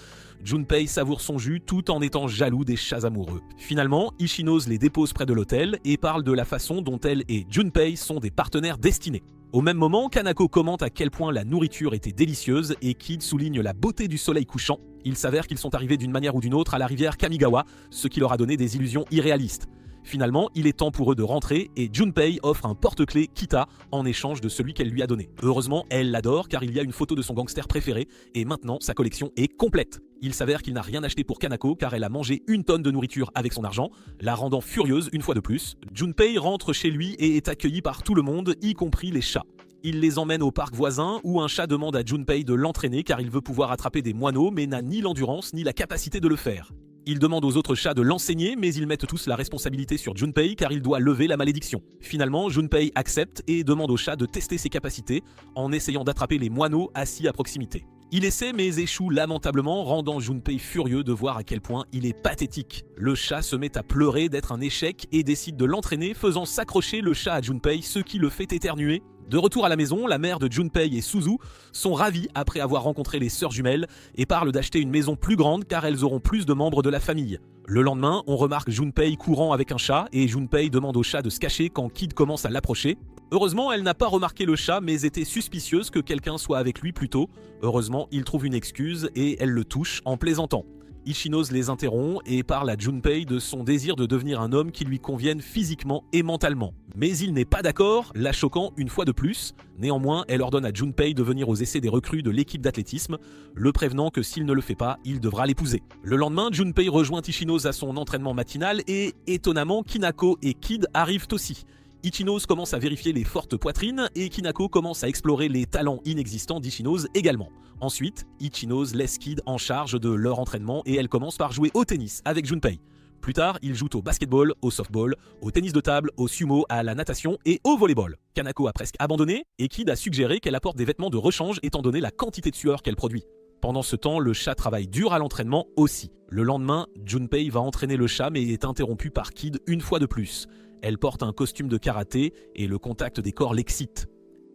Junpei savoure son jus tout en étant jaloux des chats amoureux. Finalement, Ichinose les dépose près de l'hôtel et parle de la façon dont elle et Junpei sont des partenaires destinés. Au même moment, Kanako commente à quel point la nourriture était délicieuse et Kid souligne la beauté du soleil couchant. Il s'avère qu'ils sont arrivés d'une manière ou d'une autre à la rivière Kamigawa, ce qui leur a donné des illusions irréalistes. Finalement, il est temps pour eux de rentrer et Junpei offre un porte-clés Kita en échange de celui qu'elle lui a donné. Heureusement, elle l'adore car il y a une photo de son gangster préféré et maintenant sa collection est complète. Il s'avère qu'il n'a rien acheté pour Kanako car elle a mangé 1 tonne de nourriture avec son argent, la rendant furieuse une fois de plus. Junpei rentre chez lui et est accueilli par tout le monde, y compris les chats. Il les emmène au parc voisin où un chat demande à Junpei de l'entraîner car il veut pouvoir attraper des moineaux mais n'a ni l'endurance ni la capacité de le faire. Il demande aux autres chats de l'enseigner, mais ils mettent tous la responsabilité sur Junpei car il doit lever la malédiction. Finalement, Junpei accepte et demande aux chats de tester ses capacités en essayant d'attraper les moineaux assis à proximité. Il essaie mais échoue lamentablement, rendant Junpei furieux de voir à quel point il est pathétique. Le chat se met à pleurer d'être un échec et décide de l'entraîner, faisant s'accrocher le chat à Junpei, ce qui le fait éternuer. De retour à la maison, la mère de Junpei et Suzu sont ravis après avoir rencontré les sœurs jumelles et parlent d'acheter une maison plus grande car elles auront plus de membres de la famille. Le lendemain, on remarque Junpei courant avec un chat et Junpei demande au chat de se cacher quand Kid commence à l'approcher. Heureusement, elle n'a pas remarqué le chat mais était suspicieuse que quelqu'un soit avec lui plus tôt. Heureusement, il trouve une excuse et elle le touche en plaisantant. Ichinose les interrompt et parle à Junpei de son désir de devenir un homme qui lui convienne physiquement et mentalement. Mais il n'est pas d'accord, la choquant une fois de plus. Néanmoins, elle ordonne à Junpei de venir aux essais des recrues de l'équipe d'athlétisme, le prévenant que s'il ne le fait pas, il devra l'épouser. Le lendemain, Junpei rejoint Ichinose à son entraînement matinal et, étonnamment, Kinako et Kid arrivent aussi. Ichinose commence à vérifier les fortes poitrines et Kinako commence à explorer les talents inexistants d'Ichinose également. Ensuite, Ichinose laisse Kid en charge de leur entraînement et elle commence par jouer au tennis avec Junpei. Plus tard, ils jouent au basketball, au softball, au tennis de table, au sumo, à la natation et au volleyball. Kanako a presque abandonné et Kid a suggéré qu'elle apporte des vêtements de rechange étant donné la quantité de sueur qu'elle produit. Pendant ce temps, le chat travaille dur à l'entraînement aussi. Le lendemain, Junpei va entraîner le chat mais est interrompu par Kid une fois de plus. Elle porte un costume de karaté et le contact des corps l'excite.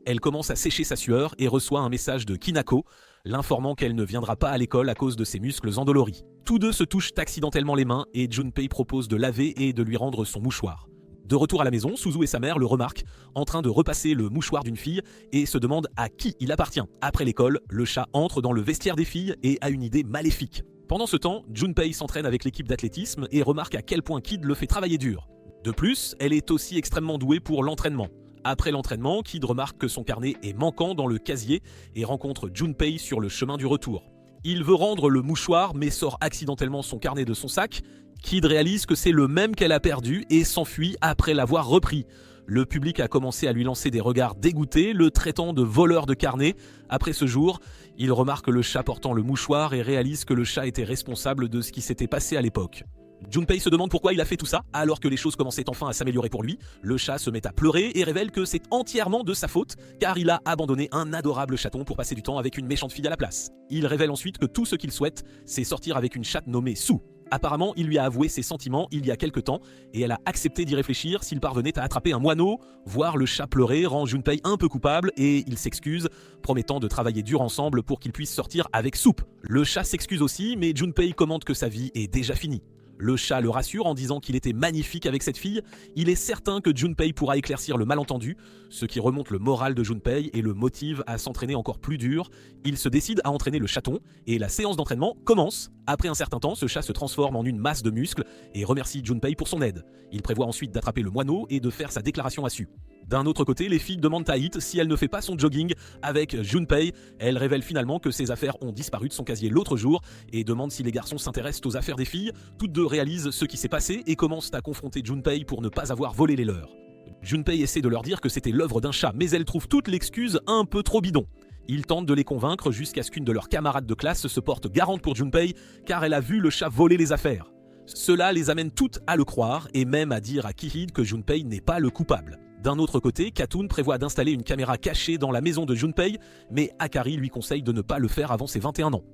Elle commence à sécher sa sueur et reçoit un message de Kinako, l'informant qu'elle ne viendra pas à l'école à cause de ses muscles endoloris. Tous deux se touchent accidentellement les mains et Junpei propose de laver et de lui rendre son mouchoir. De retour à la maison, Suzu et sa mère le remarquent en train de repasser le mouchoir d'une fille et se demandent à qui il appartient. Après l'école, le chat entre dans le vestiaire des filles et a une idée maléfique. Pendant ce temps, Junpei s'entraîne avec l'équipe d'athlétisme et remarque à quel point Kid le fait travailler dur. De plus, elle est aussi extrêmement douée pour l'entraînement. Après l'entraînement, Kid remarque que son carnet est manquant dans le casier et rencontre Junpei sur le chemin du retour. Il veut rendre le mouchoir mais sort accidentellement son carnet de son sac. Kid réalise que c'est le même qu'elle a perdu et s'enfuit après l'avoir repris. Le public a commencé à lui lancer des regards dégoûtés, le traitant de voleur de carnet. Après ce jour, il remarque le chat portant le mouchoir et réalise que le chat était responsable de ce qui s'était passé à l'époque. Junpei se demande pourquoi il a fait tout ça, alors que les choses commençaient enfin à s'améliorer pour lui. Le chat se met à pleurer et révèle que c'est entièrement de sa faute, car il a abandonné un adorable chaton pour passer du temps avec une méchante fille à la place. Il révèle ensuite que tout ce qu'il souhaite, c'est sortir avec une chatte nommée Sue. Apparemment, il lui a avoué ses sentiments il y a quelque temps, et elle a accepté d'y réfléchir s'il parvenait à attraper un moineau. Voir le chat pleurer rend Junpei un peu coupable, et il s'excuse, promettant de travailler dur ensemble pour qu'ils puissent sortir avec Soupe. Le chat s'excuse aussi, mais Junpei commente que sa vie est déjà finie. Le chat le rassure en disant qu'il était magnifique avec cette fille. Il est certain que Junpei pourra éclaircir le malentendu, ce qui remonte le moral de Junpei et le motive à s'entraîner encore plus dur. Il se décide à entraîner le chaton et la séance d'entraînement commence. Après un certain temps, ce chat se transforme en une masse de muscles et remercie Junpei pour son aide. Il prévoit ensuite d'attraper le moineau et de faire sa déclaration à Su. D'un autre côté, les filles demandent à Hit si elle ne fait pas son jogging avec Junpei. Elle révèle finalement que ses affaires ont disparu de son casier l'autre jour et demande si les garçons s'intéressent aux affaires des filles. Toutes deux réalisent ce qui s'est passé et commencent à confronter Junpei pour ne pas avoir volé les leurs. Junpei essaie de leur dire que c'était l'œuvre d'un chat, mais elle trouve toute l'excuse un peu trop bidon. Ils tentent de les convaincre jusqu'à ce qu'une de leurs camarades de classe se porte garante pour Junpei car elle a vu le chat voler les affaires. Cela les amène toutes à le croire et même à dire à Kihide que Junpei n'est pas le coupable. D'un autre côté, Khatoon prévoit d'installer une caméra cachée dans la maison de Junpei, mais Akari lui conseille de ne pas le faire avant ses 21 ans.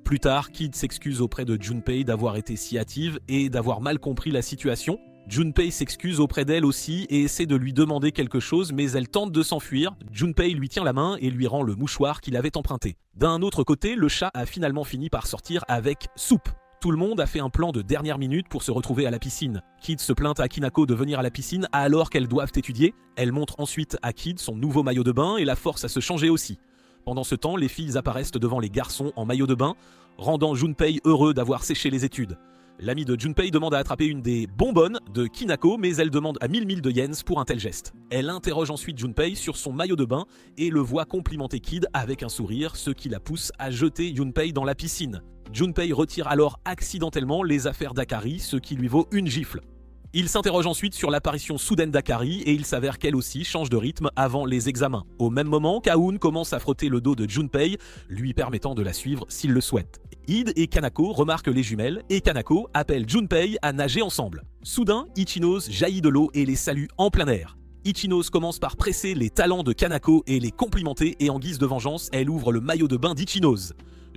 Plus tard, Kid s'excuse auprès de Junpei d'avoir été si hâtive et d'avoir mal compris la situation. Junpei s'excuse auprès d'elle aussi et essaie de lui demander quelque chose, mais elle tente de s'enfuir. Junpei lui tient la main et lui rend le mouchoir qu'il avait emprunté. D'un autre côté, le chat a finalement fini par sortir avec Soup. Tout le monde a fait un plan de dernière minute pour se retrouver à la piscine. Kid se plaint à Kinako de venir à la piscine alors qu'elles doivent étudier. Elle montre ensuite à Kid son nouveau maillot de bain et la force à se changer aussi. Pendant ce temps, les filles apparaissent devant les garçons en maillot de bain, rendant Junpei heureux d'avoir séché les études. L'ami de Junpei demande à attraper une des bonbonnes de Kinako, mais elle demande à 1000 de yens pour un tel geste. Elle interroge ensuite Junpei sur son maillot de bain et le voit complimenter Kid avec un sourire, ce qui la pousse à jeter Junpei dans la piscine. Junpei retire alors accidentellement les affaires d'Akari, ce qui lui vaut une gifle. Il s'interroge ensuite sur l'apparition soudaine d'Akari et il s'avère qu'elle aussi change de rythme avant les examens. Au même moment, Kaun commence à frotter le dos de Junpei, lui permettant de la suivre s'il le souhaite. Id et Kanako remarquent les jumelles et Kanako appelle Junpei à nager ensemble. Soudain, Ichinose jaillit de l'eau et les salue en plein air. Ichinose commence par presser les talons de Kanako et les complimenter et en guise de vengeance, elle ouvre le maillot de bain d'Ichinose.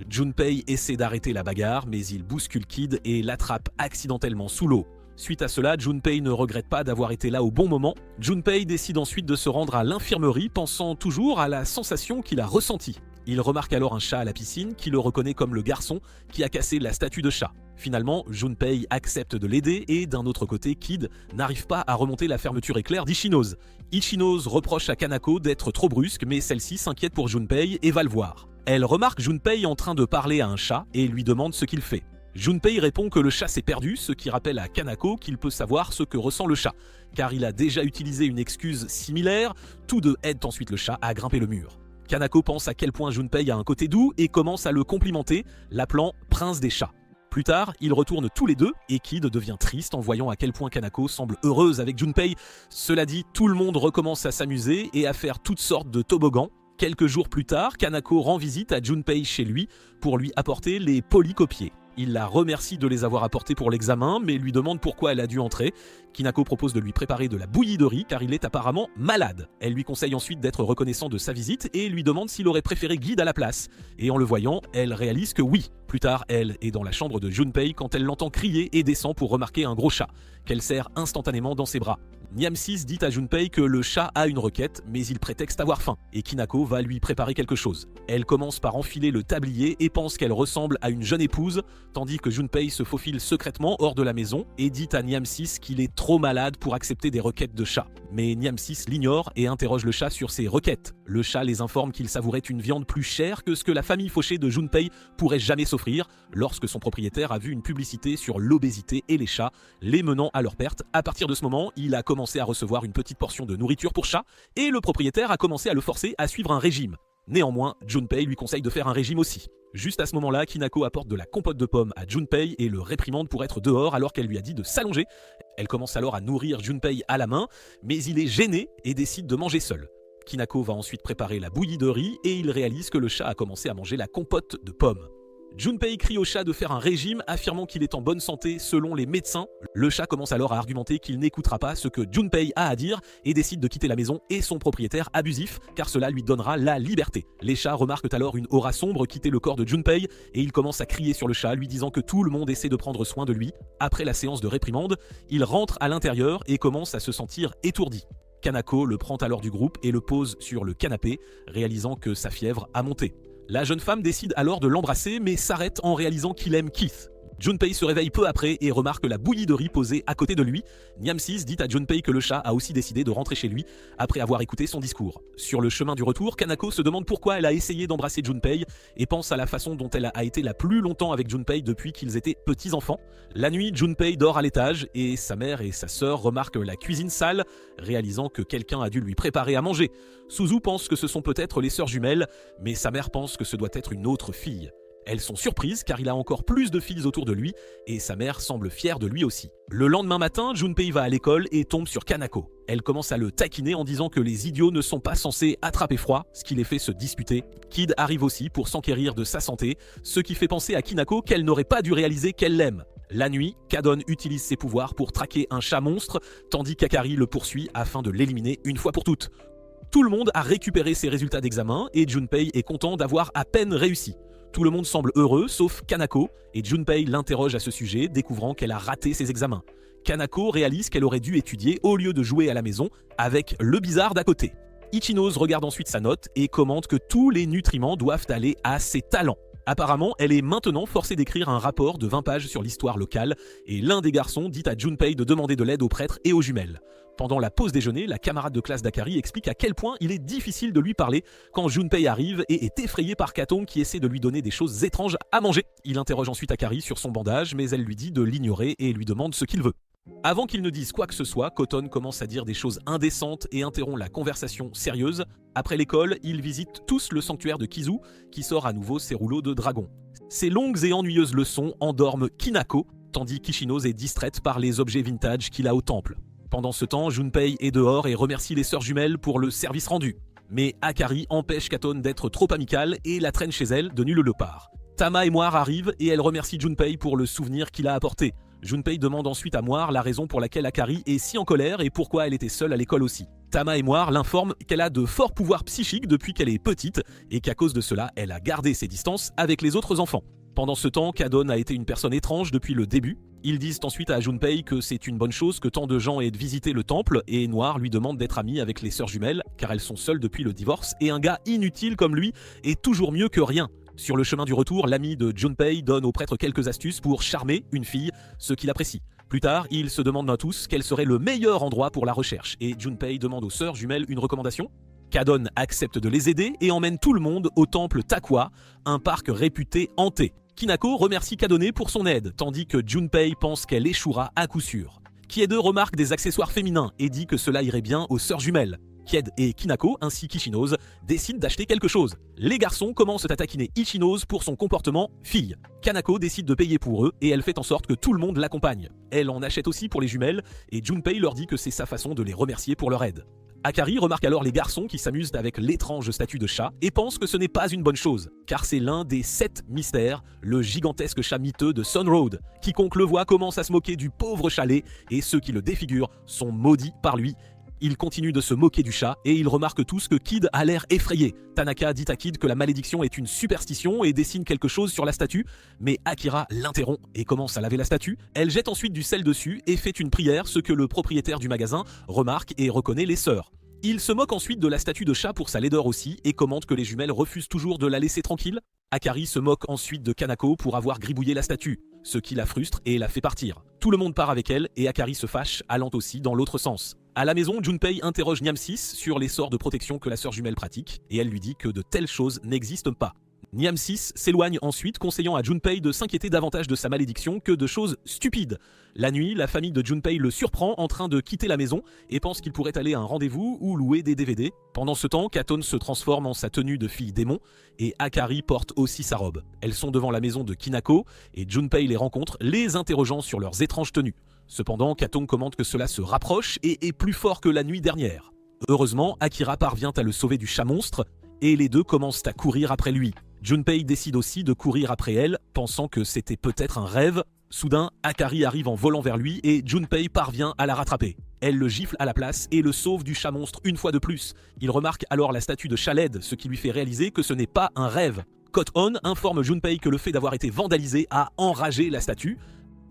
Junpei essaie d'arrêter la bagarre mais il bouscule Kid et l'attrape accidentellement sous l'eau. Suite à cela, Junpei ne regrette pas d'avoir été là au bon moment. Junpei décide ensuite de se rendre à l'infirmerie, pensant toujours à la sensation qu'il a ressentie. Il remarque alors un chat à la piscine qui le reconnaît comme le garçon qui a cassé la statue de chat. Finalement, Junpei accepte de l'aider et d'un autre côté, Kid n'arrive pas à remonter la fermeture éclair d'Ichinose. Ichinose reproche à Kanako d'être trop brusque, mais celle-ci s'inquiète pour Junpei et va le voir. Elle remarque Junpei en train de parler à un chat et lui demande ce qu'il fait. Junpei répond que le chat s'est perdu, ce qui rappelle à Kanako qu'il peut savoir ce que ressent le chat, car il a déjà utilisé une excuse similaire. Tous deux aident ensuite le chat à grimper le mur. Kanako pense à quel point Junpei a un côté doux et commence à le complimenter, l'appelant prince des chats. Plus tard, ils retournent tous les deux et Kid devient triste en voyant à quel point Kanako semble heureuse avec Junpei. Cela dit, tout le monde recommence à s'amuser et à faire toutes sortes de toboggans. Quelques jours plus tard, Kanako rend visite à Junpei chez lui pour lui apporter les polycopiés. Il la remercie de les avoir apportés pour l'examen, mais lui demande pourquoi elle a dû entrer. Kinako propose de lui préparer de la bouillie de riz car il est apparemment malade. Elle lui conseille ensuite d'être reconnaissant de sa visite et lui demande s'il aurait préféré Guide à la place. Et en le voyant, elle réalise que oui. Plus tard, elle est dans la chambre de Junpei quand elle l'entend crier et descend pour remarquer un gros chat, qu'elle serre instantanément dans ses bras. Niamsis dit à Junpei que le chat a une requête, mais il prétexte avoir faim, et Kinako va lui préparer quelque chose. Elle commence par enfiler le tablier et pense qu'elle ressemble à une jeune épouse, tandis que Junpei se faufile secrètement hors de la maison et dit à Niamsis qu'il est trop malade pour accepter des requêtes de chat. Mais Niamsis l'ignore et interroge le chat sur ses requêtes. Le chat les informe qu'il savourait une viande plus chère que ce que la famille fauchée de Junpei pourrait jamais s'offrir lorsque son propriétaire a vu une publicité sur l'obésité et les chats, les menant à leur perte. À partir de ce moment, il a commencé à recevoir une petite portion de nourriture pour chat et le propriétaire a commencé à le forcer à suivre un régime. Néanmoins, Junpei lui conseille de faire un régime aussi. Juste à ce moment-là, Kinako apporte de la compote de pommes à Junpei et le réprimande pour être dehors alors qu'elle lui a dit de s'allonger. Elle commence alors à nourrir Junpei à la main, mais il est gêné et décide de manger seul. Kinako va ensuite préparer la bouillie de riz et il réalise que le chat a commencé à manger la compote de pommes. Junpei crie au chat de faire un régime, affirmant qu'il est en bonne santé selon les médecins. Le chat commence alors à argumenter qu'il n'écoutera pas ce que Junpei a à dire et décide de quitter la maison et son propriétaire abusif, car cela lui donnera la liberté. Les chats remarquent alors une aura sombre quitter le corps de Junpei et ils commencent à crier sur le chat, lui disant que tout le monde essaie de prendre soin de lui. Après la séance de réprimande, il rentre à l'intérieur et commence à se sentir étourdi. Kanako le prend alors du groupe et le pose sur le canapé, réalisant que sa fièvre a monté. La jeune femme décide alors de l'embrasser mais s'arrête en réalisant qu'il aime Keith. Junpei se réveille peu après et remarque la bouillie de riz posée à côté de lui. Niam6 dit à Junpei que le chat a aussi décidé de rentrer chez lui après avoir écouté son discours. Sur le chemin du retour, Kanako se demande pourquoi elle a essayé d'embrasser Junpei et pense à la façon dont elle a été la plus longtemps avec Junpei depuis qu'ils étaient petits enfants. La nuit, Junpei dort à l'étage et sa mère et sa sœur remarquent la cuisine sale, réalisant que quelqu'un a dû lui préparer à manger. Suzu pense que ce sont peut-être les sœurs jumelles, mais sa mère pense que ce doit être une autre fille. Elles sont surprises car il a encore plus de filles autour de lui et sa mère semble fière de lui aussi. Le lendemain matin, Junpei va à l'école et tombe sur Kanako. Elle commence à le taquiner en disant que les idiots ne sont pas censés attraper froid, ce qui les fait se disputer. Kid arrive aussi pour s'enquérir de sa santé, ce qui fait penser à Kinako qu'elle n'aurait pas dû réaliser qu'elle l'aime. La nuit, Kadon utilise ses pouvoirs pour traquer un chat monstre, tandis qu'Akari le poursuit afin de l'éliminer une fois pour toutes. Tout le monde a récupéré ses résultats d'examen et Junpei est content d'avoir à peine réussi. Tout le monde semble heureux, sauf Kanako, et Junpei l'interroge à ce sujet, découvrant qu'elle a raté ses examens. Kanako réalise qu'elle aurait dû étudier au lieu de jouer à la maison avec le bizarre d'à côté. Ichinose regarde ensuite sa note et commente que tous les nutriments doivent aller à ses talents. Apparemment, elle est maintenant forcée d'écrire un rapport de 20 pages sur l'histoire locale, et l'un des garçons dit à Junpei de demander de l'aide aux prêtres et aux jumelles. Pendant la pause déjeuner, la camarade de classe d'Akari explique à quel point il est difficile de lui parler quand Junpei arrive et est effrayé par Katon qui essaie de lui donner des choses étranges à manger. Il interroge ensuite Akari sur son bandage, mais elle lui dit de l'ignorer et lui demande ce qu'il veut. Avant qu'il ne dise quoi que ce soit, Koton commence à dire des choses indécentes et interrompt la conversation sérieuse. Après l'école, ils visitent tous le sanctuaire de Kizu, qui sort à nouveau ses rouleaux de dragon. Ces longues et ennuyeuses leçons endorment Kinako, tandis qu'Ichinose est distraite par les objets vintage qu'il a au temple. Pendant ce temps, Junpei est dehors et remercie les sœurs jumelles pour le service rendu. Mais Akari empêche Katon d'être trop amicale et la traîne chez elle de nulle part. Tama et Moire arrivent et elle remercie Junpei pour le souvenir qu'il a apporté. Junpei demande ensuite à Moire la raison pour laquelle Akari est si en colère et pourquoi elle était seule à l'école aussi. Tama et Moire l'informent qu'elle a de forts pouvoirs psychiques depuis qu'elle est petite et qu'à cause de cela, elle a gardé ses distances avec les autres enfants. Pendant ce temps, Kadon a été une personne étrange depuis le début. Ils disent ensuite à Junpei que c'est une bonne chose que tant de gens aient visité le temple et Noir lui demande d'être amie avec les sœurs jumelles car elles sont seules depuis le divorce et un gars inutile comme lui est toujours mieux que rien. Sur le chemin du retour, l'ami de Junpei donne au prêtre quelques astuces pour charmer une fille, ce qu'il apprécie. Plus tard, ils se demandent à tous quel serait le meilleur endroit pour la recherche et Junpei demande aux sœurs jumelles une recommandation. Kadon accepte de les aider et emmène tout le monde au temple Takwa, un parc réputé hanté. Kinako remercie Kadone pour son aide, tandis que Junpei pense qu'elle échouera à coup sûr. Kiede remarque des accessoires féminins et dit que cela irait bien aux sœurs jumelles. Kied et Kinako, ainsi qu'Ichinose, décident d'acheter quelque chose. Les garçons commencent à taquiner Ichinose pour son comportement fille. Kanako décide de payer pour eux et elle fait en sorte que tout le monde l'accompagne. Elle en achète aussi pour les jumelles et Junpei leur dit que c'est sa façon de les remercier pour leur aide. Akari remarque alors les garçons qui s'amusent avec l'étrange statue de chat et pense que ce n'est pas une bonne chose, car c'est l'un des 7 mystères, le gigantesque chat miteux de Sun Road. Quiconque le voit commence à se moquer du pauvre chalet et ceux qui le défigurent sont maudits par lui. Il continue de se moquer du chat et ils remarquent tous que Kid a l'air effrayé. Tanaka dit à Kid que la malédiction est une superstition et dessine quelque chose sur la statue, mais Akira l'interrompt et commence à laver la statue. Elle jette ensuite du sel dessus et fait une prière, ce que le propriétaire du magasin remarque et reconnaît les sœurs. Il se moque ensuite de la statue de chat pour sa laideur aussi et commente que les jumelles refusent toujours de la laisser tranquille. Akari se moque ensuite de Kanako pour avoir gribouillé la statue, ce qui la frustre et la fait partir. Tout le monde part avec elle et Akari se fâche, allant aussi dans l'autre sens. À la maison, Junpei interroge Niam6 sur les sorts de protection que la sœur jumelle pratique et elle lui dit que de telles choses n'existent pas. Niam6 s'éloigne ensuite, conseillant à Junpei de s'inquiéter davantage de sa malédiction que de choses stupides. La nuit, la famille de Junpei le surprend en train de quitter la maison et pense qu'il pourrait aller à un rendez-vous ou louer des DVD. Pendant ce temps, Katon se transforme en sa tenue de fille démon et Akari porte aussi sa robe. Elles sont devant la maison de Kinako et Junpei les rencontre, les interrogeant sur leurs étranges tenues. Cependant, Katon commente que cela se rapproche et est plus fort que la nuit dernière. Heureusement, Akira parvient à le sauver du chat monstre et les deux commencent à courir après lui. Junpei décide aussi de courir après elle, pensant que c'était peut-être un rêve. Soudain, Akari arrive en volant vers lui et Junpei parvient à la rattraper. Elle le gifle à la place et le sauve du chat monstre une fois de plus. Il remarque alors la statue de Chaled, ce qui lui fait réaliser que ce n'est pas un rêve. Kot-on informe Junpei que le fait d'avoir été vandalisé a enragé la statue.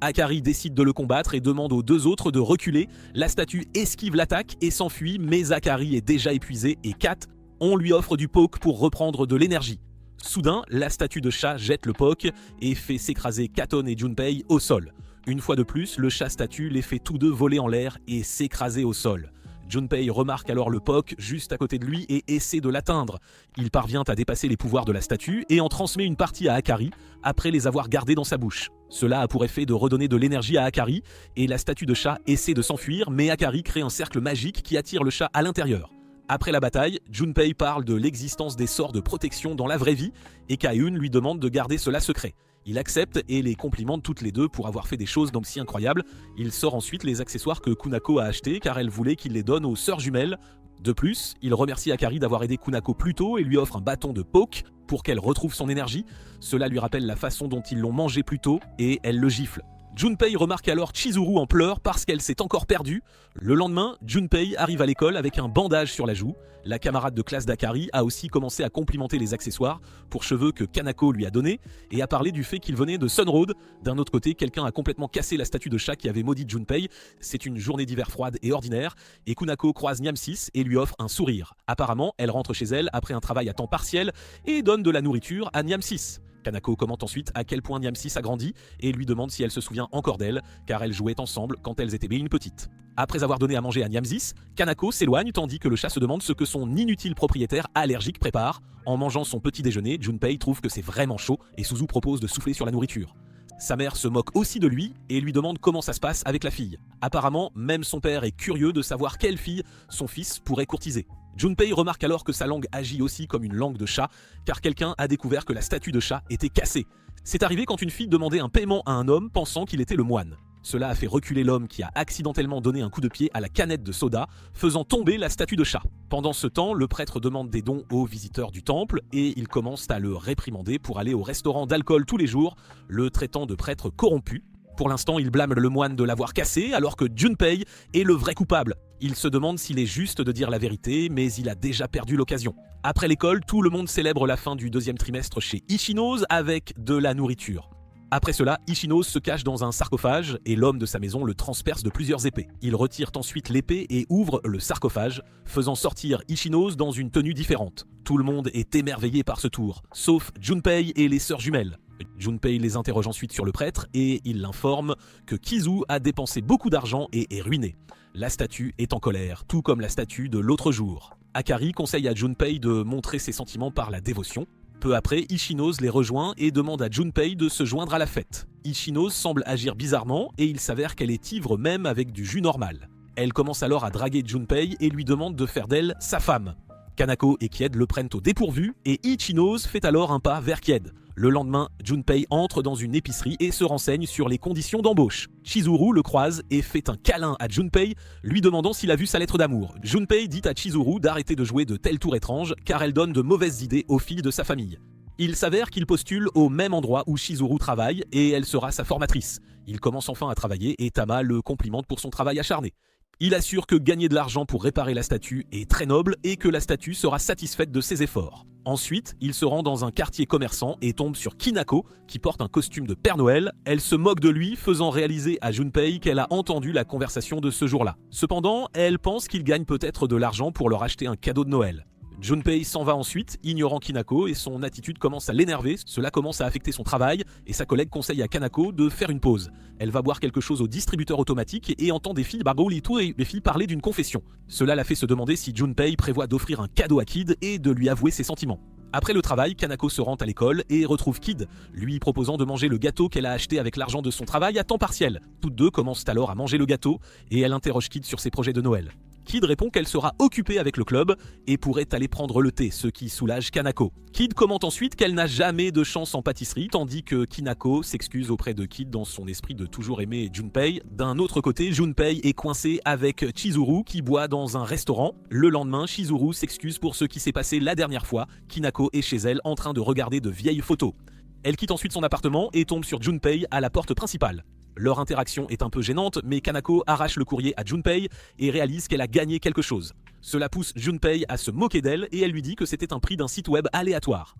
Akari décide de le combattre et demande aux deux autres de reculer. La statue esquive l'attaque et s'enfuit, mais Akari est déjà épuisé et Kat, on lui offre du poke pour reprendre de l'énergie. Soudain, la statue de chat jette le POC et fait s'écraser Katon et Junpei au sol. Une fois de plus, le chat-statue les fait tous deux voler en l'air et s'écraser au sol. Junpei remarque alors le POC juste à côté de lui et essaie de l'atteindre. Il parvient à dépasser les pouvoirs de la statue et en transmet une partie à Akari après les avoir gardés dans sa bouche. Cela a pour effet de redonner de l'énergie à Akari et la statue de chat essaie de s'enfuir, mais Akari crée un cercle magique qui attire le chat à l'intérieur. Après la bataille, Junpei parle de l'existence des sorts de protection dans la vraie vie et Kaiun lui demande de garder cela secret. Il accepte et les complimente toutes les deux pour avoir fait des choses si incroyables. Il sort ensuite les accessoires que Kunako a achetés car elle voulait qu'il les donne aux sœurs jumelles. De plus, il remercie Akari d'avoir aidé Kunako plus tôt et lui offre un bâton de poke pour qu'elle retrouve son énergie. Cela lui rappelle la façon dont ils l'ont mangé plus tôt et elle le gifle. Junpei remarque alors Chizuru en pleurs parce qu'elle s'est encore perdue. Le lendemain, Junpei arrive à l'école avec un bandage sur la joue. La camarade de classe d'Akari a aussi commencé à complimenter les accessoires pour cheveux que Kanako lui a donnés et a parlé du fait qu'il venait de Sun Road. D'un autre côté, quelqu'un a complètement cassé la statue de chat qui avait maudit Junpei. C'est une journée d'hiver froide et ordinaire et Kunako croise Niam6 et lui offre un sourire. Apparemment, elle rentre chez elle après un travail à temps partiel et donne de la nourriture à Niam6. Kanako commente ensuite à quel point Niam6 a grandi et lui demande si elle se souvient encore d'elle, car elles jouaient ensemble quand elles étaient bien petites. Après avoir donné à manger à Niam6, Kanako s'éloigne tandis que le chat se demande ce que son inutile propriétaire allergique prépare. En mangeant son petit déjeuner, Junpei trouve que c'est vraiment chaud et Suzu propose de souffler sur la nourriture. Sa mère se moque aussi de lui et lui demande comment ça se passe avec la fille. Apparemment, même son père est curieux de savoir quelle fille son fils pourrait courtiser. Junpei remarque alors que sa langue agit aussi comme une langue de chat, car quelqu'un a découvert que la statue de chat était cassée. C'est arrivé quand une fille demandait un paiement à un homme pensant qu'il était le moine. Cela a fait reculer l'homme qui a accidentellement donné un coup de pied à la canette de soda, faisant tomber la statue de chat. Pendant ce temps, le prêtre demande des dons aux visiteurs du temple et il commence à le réprimander pour aller au restaurant d'alcool tous les jours, le traitant de prêtre corrompu. Pour l'instant, il blâme le moine de l'avoir cassé, alors que Junpei est le vrai coupable. Il se demande s'il est juste de dire la vérité, mais il a déjà perdu l'occasion. Après l'école, tout le monde célèbre la fin du deuxième trimestre chez Ichinose avec de la nourriture. Après cela, Ichinose se cache dans un sarcophage et l'homme de sa maison le transperce de plusieurs épées. Il retire ensuite l'épée et ouvre le sarcophage, faisant sortir Ichinose dans une tenue différente. Tout le monde est émerveillé par ce tour, sauf Junpei et les sœurs jumelles. Junpei les interroge ensuite sur le prêtre et il l'informe que Kizu a dépensé beaucoup d'argent et est ruiné. La statue est en colère, tout comme la statue de l'autre jour. Akari conseille à Junpei de montrer ses sentiments par la dévotion. Peu après, Ichinose les rejoint et demande à Junpei de se joindre à la fête. Ichinose semble agir bizarrement et il s'avère qu'elle est ivre même avec du jus normal. Elle commence alors à draguer Junpei et lui demande de faire d'elle sa femme. Kanako et Kied le prennent au dépourvu et Ichinose fait alors un pas vers Kied. Le lendemain, Junpei entre dans une épicerie et se renseigne sur les conditions d'embauche. Chizuru le croise et fait un câlin à Junpei, lui demandant s'il a vu sa lettre d'amour. Junpei dit à Chizuru d'arrêter de jouer de telles tours étranges car elle donne de mauvaises idées aux filles de sa famille. Il s'avère qu'il postule au même endroit où Chizuru travaille et elle sera sa formatrice. Il commence enfin à travailler et Tama le complimente pour son travail acharné. Il assure que gagner de l'argent pour réparer la statue est très noble et que la statue sera satisfaite de ses efforts. Ensuite, il se rend dans un quartier commerçant et tombe sur Kinako, qui porte un costume de Père Noël. Elle se moque de lui, faisant réaliser à Junpei qu'elle a entendu la conversation de ce jour-là. Cependant, elle pense qu'il gagne peut-être de l'argent pour leur acheter un cadeau de Noël. Junpei s'en va ensuite, ignorant Kinako, et son attitude commence à l'énerver. Cela commence à affecter son travail, et sa collègue conseille à Kanako de faire une pause. Elle va boire quelque chose au distributeur automatique et entend des filles parler d'une confession. Cela la fait se demander si Junpei prévoit d'offrir un cadeau à Kid et de lui avouer ses sentiments. Après le travail, Kanako se rend à l'école et retrouve Kid, lui proposant de manger le gâteau qu'elle a acheté avec l'argent de son travail à temps partiel. Toutes deux commencent alors à manger le gâteau, et elle interroge Kid sur ses projets de Noël. Kid répond qu'elle sera occupée avec le club et pourrait aller prendre le thé, ce qui soulage Kanako. Kid commente ensuite qu'elle n'a jamais de chance en pâtisserie, tandis que Kinako s'excuse auprès de Kid dans son esprit de toujours aimer Junpei. D'un autre côté, Junpei est coincé avec Chizuru qui boit dans un restaurant. Le lendemain, Chizuru s'excuse pour ce qui s'est passé la dernière fois. Kinako est chez elle en train de regarder de vieilles photos. Elle quitte ensuite son appartement et tombe sur Junpei à la porte principale. Leur interaction est un peu gênante, mais Kanako arrache le courrier à Junpei et réalise qu'elle a gagné quelque chose. Cela pousse Junpei à se moquer d'elle et elle lui dit que c'était un prix d'un site web aléatoire.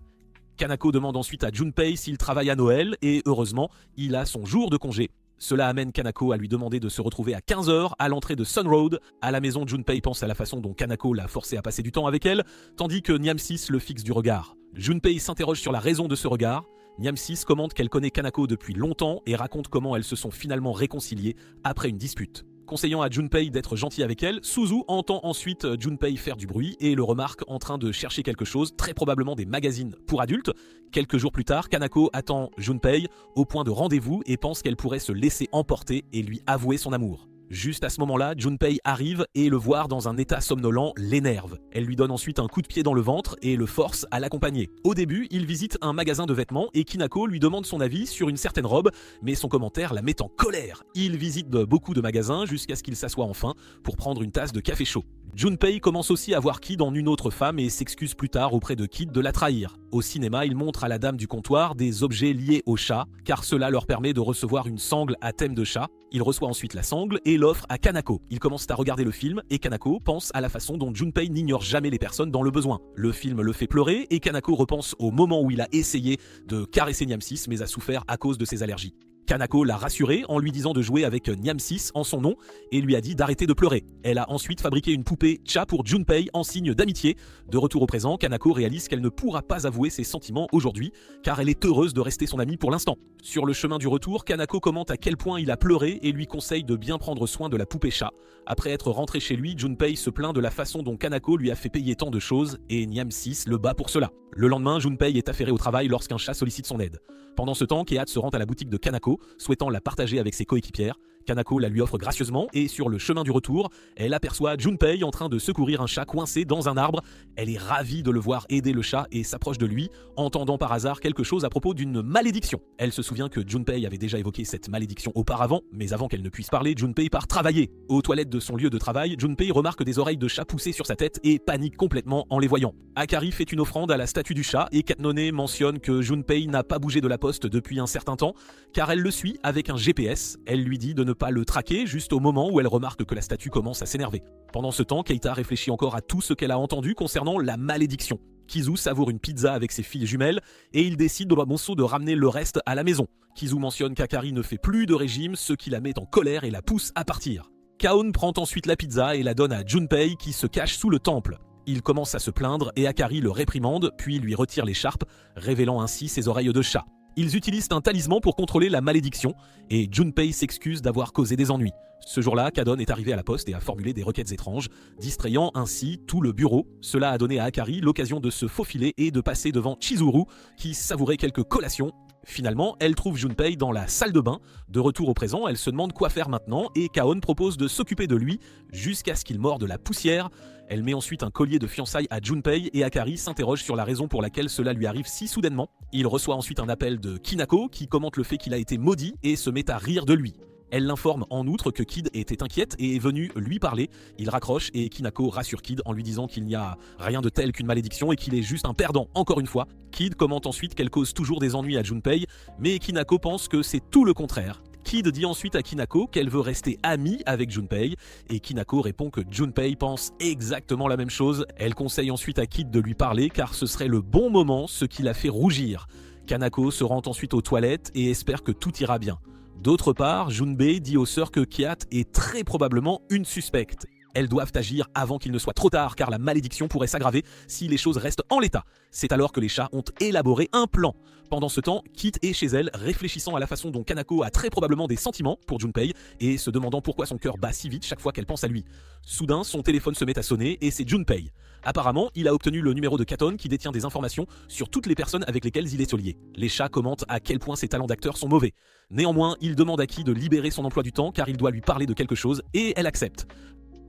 Kanako demande ensuite à Junpei s'il travaille à Noël et heureusement, il a son jour de congé. Cela amène Kanako à lui demander de se retrouver à 15h à l'entrée de Sun Road. À la maison, Junpei pense à la façon dont Kanako l'a forcé à passer du temps avec elle, tandis que Niam6 le fixe du regard. Junpei s'interroge sur la raison de ce regard. Niam6 commente qu'elle connaît Kanako depuis longtemps et raconte comment elles se sont finalement réconciliées après une dispute. Conseillant à Junpei d'être gentil avec elle, Suzu entend ensuite Junpei faire du bruit et le remarque en train de chercher quelque chose, très probablement des magazines pour adultes. Quelques jours plus tard, Kanako attend Junpei au point de rendez-vous et pense qu'elle pourrait se laisser emporter et lui avouer son amour. Juste à ce moment-là, Junpei arrive et le voir dans un état somnolent l'énerve. Elle lui donne ensuite un coup de pied dans le ventre et le force à l'accompagner. Au début, il visite un magasin de vêtements et Kinako lui demande son avis sur une certaine robe, mais son commentaire la met en colère. Il visite beaucoup de magasins jusqu'à ce qu'il s'assoie enfin pour prendre une tasse de café chaud. Junpei commence aussi à voir Kid en une autre femme et s'excuse plus tard auprès de Kid de la trahir. Au cinéma, il montre à la dame du comptoir des objets liés au chat, car cela leur permet de recevoir une sangle à thème de chat. Il reçoit ensuite la sangle et l'offre à Kanako. Ils commencent à regarder le film et Kanako pense à la façon dont Junpei n'ignore jamais les personnes dans le besoin. Le film le fait pleurer et Kanako repense au moment où il a essayé de caresser Niam6 mais a souffert à cause de ses allergies. Kanako l'a rassuré en lui disant de jouer avec Niam6 en son nom et lui a dit d'arrêter de pleurer. Elle a ensuite fabriqué une poupée chat pour Junpei en signe d'amitié. De retour au présent, Kanako réalise qu'elle ne pourra pas avouer ses sentiments aujourd'hui car elle est heureuse de rester son amie pour l'instant. Sur le chemin du retour, Kanako commente à quel point il a pleuré et lui conseille de bien prendre soin de la poupée chat. Après être rentré chez lui, Junpei se plaint de la façon dont Kanako lui a fait payer tant de choses et Niam6 le bat pour cela. Le lendemain, Junpei est affairé au travail lorsqu'un chat sollicite son aide. Pendant ce temps, Keat se rend à la boutique de Kanako, souhaitant la partager avec ses coéquipières. Kanako la lui offre gracieusement et sur le chemin du retour, elle aperçoit Junpei en train de secourir un chat coincé dans un arbre. Elle est ravie de le voir aider le chat et s'approche de lui, entendant par hasard quelque chose à propos d'une malédiction. Elle se souvient que Junpei avait déjà évoqué cette malédiction auparavant, mais avant qu'elle ne puisse parler, Junpei part travailler. Aux toilettes de son lieu de travail, Junpei remarque des oreilles de chat poussées sur sa tête et panique complètement en les voyant. Akari fait une offrande à la statue du chat et Katnone mentionne que Junpei n'a pas bougé de la poste depuis un certain temps, car elle le suit avec un GPS. Elle lui dit de ne pas le traquer juste au moment où elle remarque que la statue commence à s'énerver. Pendant ce temps, Keita réfléchit encore à tout ce qu'elle a entendu concernant la malédiction. Kizu savoure une pizza avec ses filles jumelles et il décide de ramener le reste à la maison. Kizu mentionne qu'Akari ne fait plus de régime, ce qui la met en colère et la pousse à partir. Kaon prend ensuite la pizza et la donne à Junpei qui se cache sous le temple. Il commence à se plaindre et Akari le réprimande, puis lui retire l'écharpe, révélant ainsi ses oreilles de chat. Ils utilisent un talisman pour contrôler la malédiction et Junpei s'excuse d'avoir causé des ennuis. Ce jour-là, Kadon est arrivé à la poste et a formulé des requêtes étranges, distrayant ainsi tout le bureau. Cela a donné à Akari l'occasion de se faufiler et de passer devant Chizuru, qui savourait quelques collations. Finalement, elle trouve Junpei dans la salle de bain. De retour au présent, elle se demande quoi faire maintenant et Kaon propose de s'occuper de lui jusqu'à ce qu'il morde la poussière. Elle met ensuite un collier de fiançailles à Junpei et Akari s'interroge sur la raison pour laquelle cela lui arrive si soudainement. Il reçoit ensuite un appel de Kinako qui commente le fait qu'il a été maudit et se met à rire de lui. Elle l'informe en outre que Kid était inquiète et est venue lui parler. Il raccroche et Kinako rassure Kid en lui disant qu'il n'y a rien de tel qu'une malédiction et qu'il est juste un perdant encore une fois. Kid commente ensuite qu'elle cause toujours des ennuis à Junpei, mais Kinako pense que c'est tout le contraire. Kid dit ensuite à Kinako qu'elle veut rester amie avec Junpei et Kinako répond que Junpei pense exactement la même chose. Elle conseille ensuite à Kid de lui parler car ce serait le bon moment, ce qui la fait rougir. Kanako se rend ensuite aux toilettes et espère que tout ira bien. D'autre part, Junpei dit aux sœurs que Kiat est très probablement une suspecte. Elles doivent agir avant qu'il ne soit trop tard car la malédiction pourrait s'aggraver si les choses restent en l'état. C'est alors que les chats ont élaboré un plan. Pendant ce temps, Kit est chez elle, réfléchissant à la façon dont Kanako a très probablement des sentiments pour Junpei et se demandant pourquoi son cœur bat si vite chaque fois qu'elle pense à lui. Soudain, son téléphone se met à sonner et c'est Junpei. Apparemment, il a obtenu le numéro de Katon qui détient des informations sur toutes les personnes avec lesquelles il est lié. Les chats commentent à quel point ses talents d'acteur sont mauvais. Néanmoins, il demande à Kid de libérer son emploi du temps car il doit lui parler de quelque chose et elle accepte.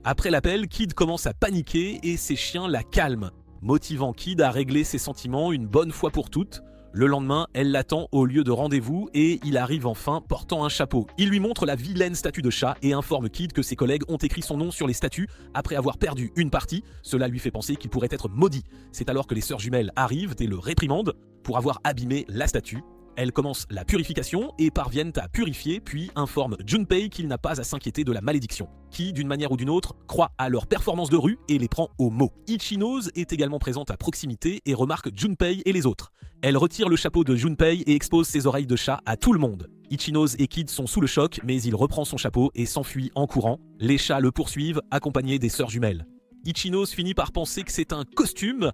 Après l'appel, Kid commence à paniquer et ses chiens la calment, motivant Kid à régler ses sentiments une bonne fois pour toutes. Le lendemain, elle l'attend au lieu de rendez-vous et il arrive enfin portant un chapeau. Il lui montre la vilaine statue de chat et informe Kid que ses collègues ont écrit son nom sur les statues après avoir perdu une partie. Cela lui fait penser qu'il pourrait être maudit. C'est alors que les sœurs jumelles arrivent et le réprimandent pour avoir abîmé la statue. Elles commencent la purification et parviennent à purifier, puis informent Junpei qu'il n'a pas à s'inquiéter de la malédiction, qui, d'une manière ou d'une autre, croit à leur performance de rue et les prend au mot. Ichinose est également présente à proximité et remarque Junpei et les autres. Elle retire le chapeau de Junpei et expose ses oreilles de chat à tout le monde. Ichinose et Kid sont sous le choc, mais il reprend son chapeau et s'enfuit en courant. Les chats le poursuivent, accompagnés des sœurs jumelles. Ichinose finit par penser que c'est un costume.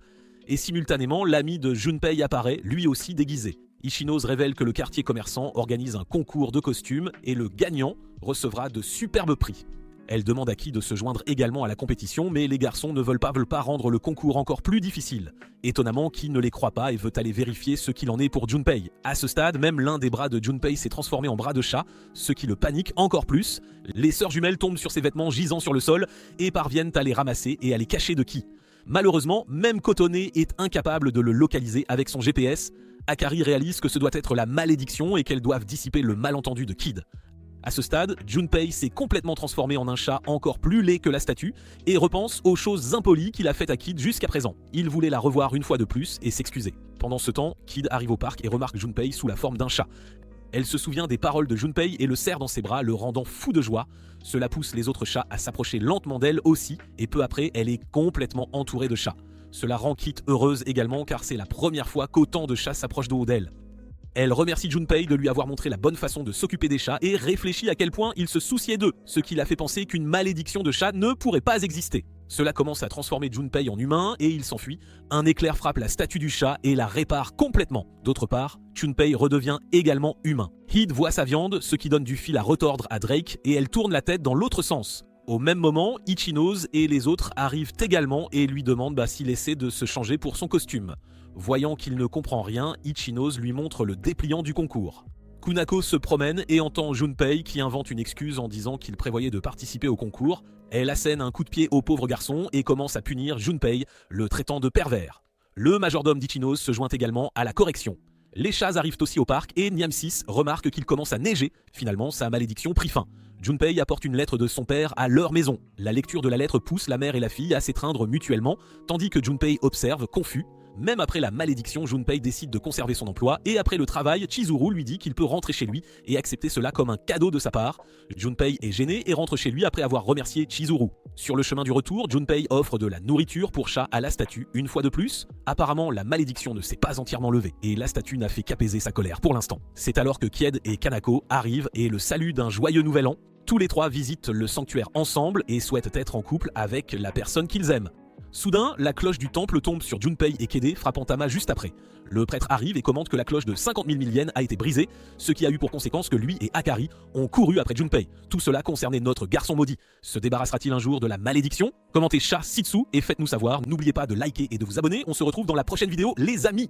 Et simultanément, l'ami de Junpei apparaît, lui aussi déguisé. Ichinoz révèle que le quartier commerçant organise un concours de costumes et le gagnant recevra de superbes prix. Elle demande à Kid de se joindre également à la compétition, mais les garçons ne veulent pas rendre le concours encore plus difficile. Étonnamment, Kid ne les croit pas et veut aller vérifier ce qu'il en est pour Junpei. À ce stade, même l'un des bras de Junpei s'est transformé en bras de chat, ce qui le panique encore plus. Les sœurs jumelles tombent sur ses vêtements gisant sur le sol et parviennent à les ramasser et à les cacher de Ki. Malheureusement, même Kotone est incapable de le localiser avec son GPS. Akari réalise que ce doit être la malédiction et qu'elles doivent dissiper le malentendu de Kid. À ce stade, Junpei s'est complètement transformé en un chat encore plus laid que la statue et repense aux choses impolies qu'il a faites à Kid jusqu'à présent. Il voulait la revoir une fois de plus et s'excuser. Pendant ce temps, Kid arrive au parc et remarque Junpei sous la forme d'un chat. Elle se souvient des paroles de Junpei et le serre dans ses bras, le rendant fou de joie. Cela pousse les autres chats à s'approcher lentement d'elle aussi et peu après, elle est complètement entourée de chats. Cela rend Kid heureuse également car c'est la première fois qu'autant de chats s'approchent de haut d'elle. Elle remercie Junpei de lui avoir montré la bonne façon de s'occuper des chats et réfléchit à quel point il se souciait d'eux, ce qui l'a fait penser qu'une malédiction de chat ne pourrait pas exister. Cela commence à transformer Junpei en humain et il s'enfuit. Un éclair frappe la statue du chat et la répare complètement. D'autre part, Junpei redevient également humain. Hid voit sa viande, ce qui donne du fil à retordre à Drake et elle tourne la tête dans l'autre sens. Au même moment, Ichinoz et les autres arrivent également et lui demandent s'il essaie de se changer pour son costume. Voyant qu'il ne comprend rien, Ichinoz lui montre le dépliant du concours. Kunako se promène et entend Junpei qui invente une excuse en disant qu'il prévoyait de participer au concours. Elle assène un coup de pied au pauvre garçon et commence à punir Junpei, le traitant de pervers. Le majordome d'Ichinoz se joint également à la correction. Les chats arrivent aussi au parc et Niamsis remarque qu'il commence à neiger. Finalement, sa malédiction prit fin. Junpei apporte une lettre de son père à leur maison. La lecture de la lettre pousse la mère et la fille à s'étreindre mutuellement, tandis que Junpei observe, confus. Même après la malédiction, Junpei décide de conserver son emploi et après le travail, Chizuru lui dit qu'il peut rentrer chez lui et accepter cela comme un cadeau de sa part. Junpei est gêné et rentre chez lui après avoir remercié Chizuru. Sur le chemin du retour, Junpei offre de la nourriture pour chat à la statue une fois de plus. Apparemment, la malédiction ne s'est pas entièrement levée et la statue n'a fait qu'apaiser sa colère pour l'instant. C'est alors que Kied et Kanako arrivent et le saluent d'un joyeux nouvel an. Tous les trois visitent le sanctuaire ensemble et souhaitent être en couple avec la personne qu'ils aiment. Soudain, la cloche du temple tombe sur Junpei et Kede, frappant Tama juste après. Le prêtre arrive et commande que la cloche de 50 000 yens a été brisée, ce qui a eu pour conséquence que lui et Akari ont couru après Junpei. Tout cela concernait notre garçon maudit. Se débarrassera-t-il un jour de la malédiction? Commentez chat ci-dessous et faites-nous savoir. N'oubliez pas de liker et de vous abonner. On se retrouve dans la prochaine vidéo, les amis!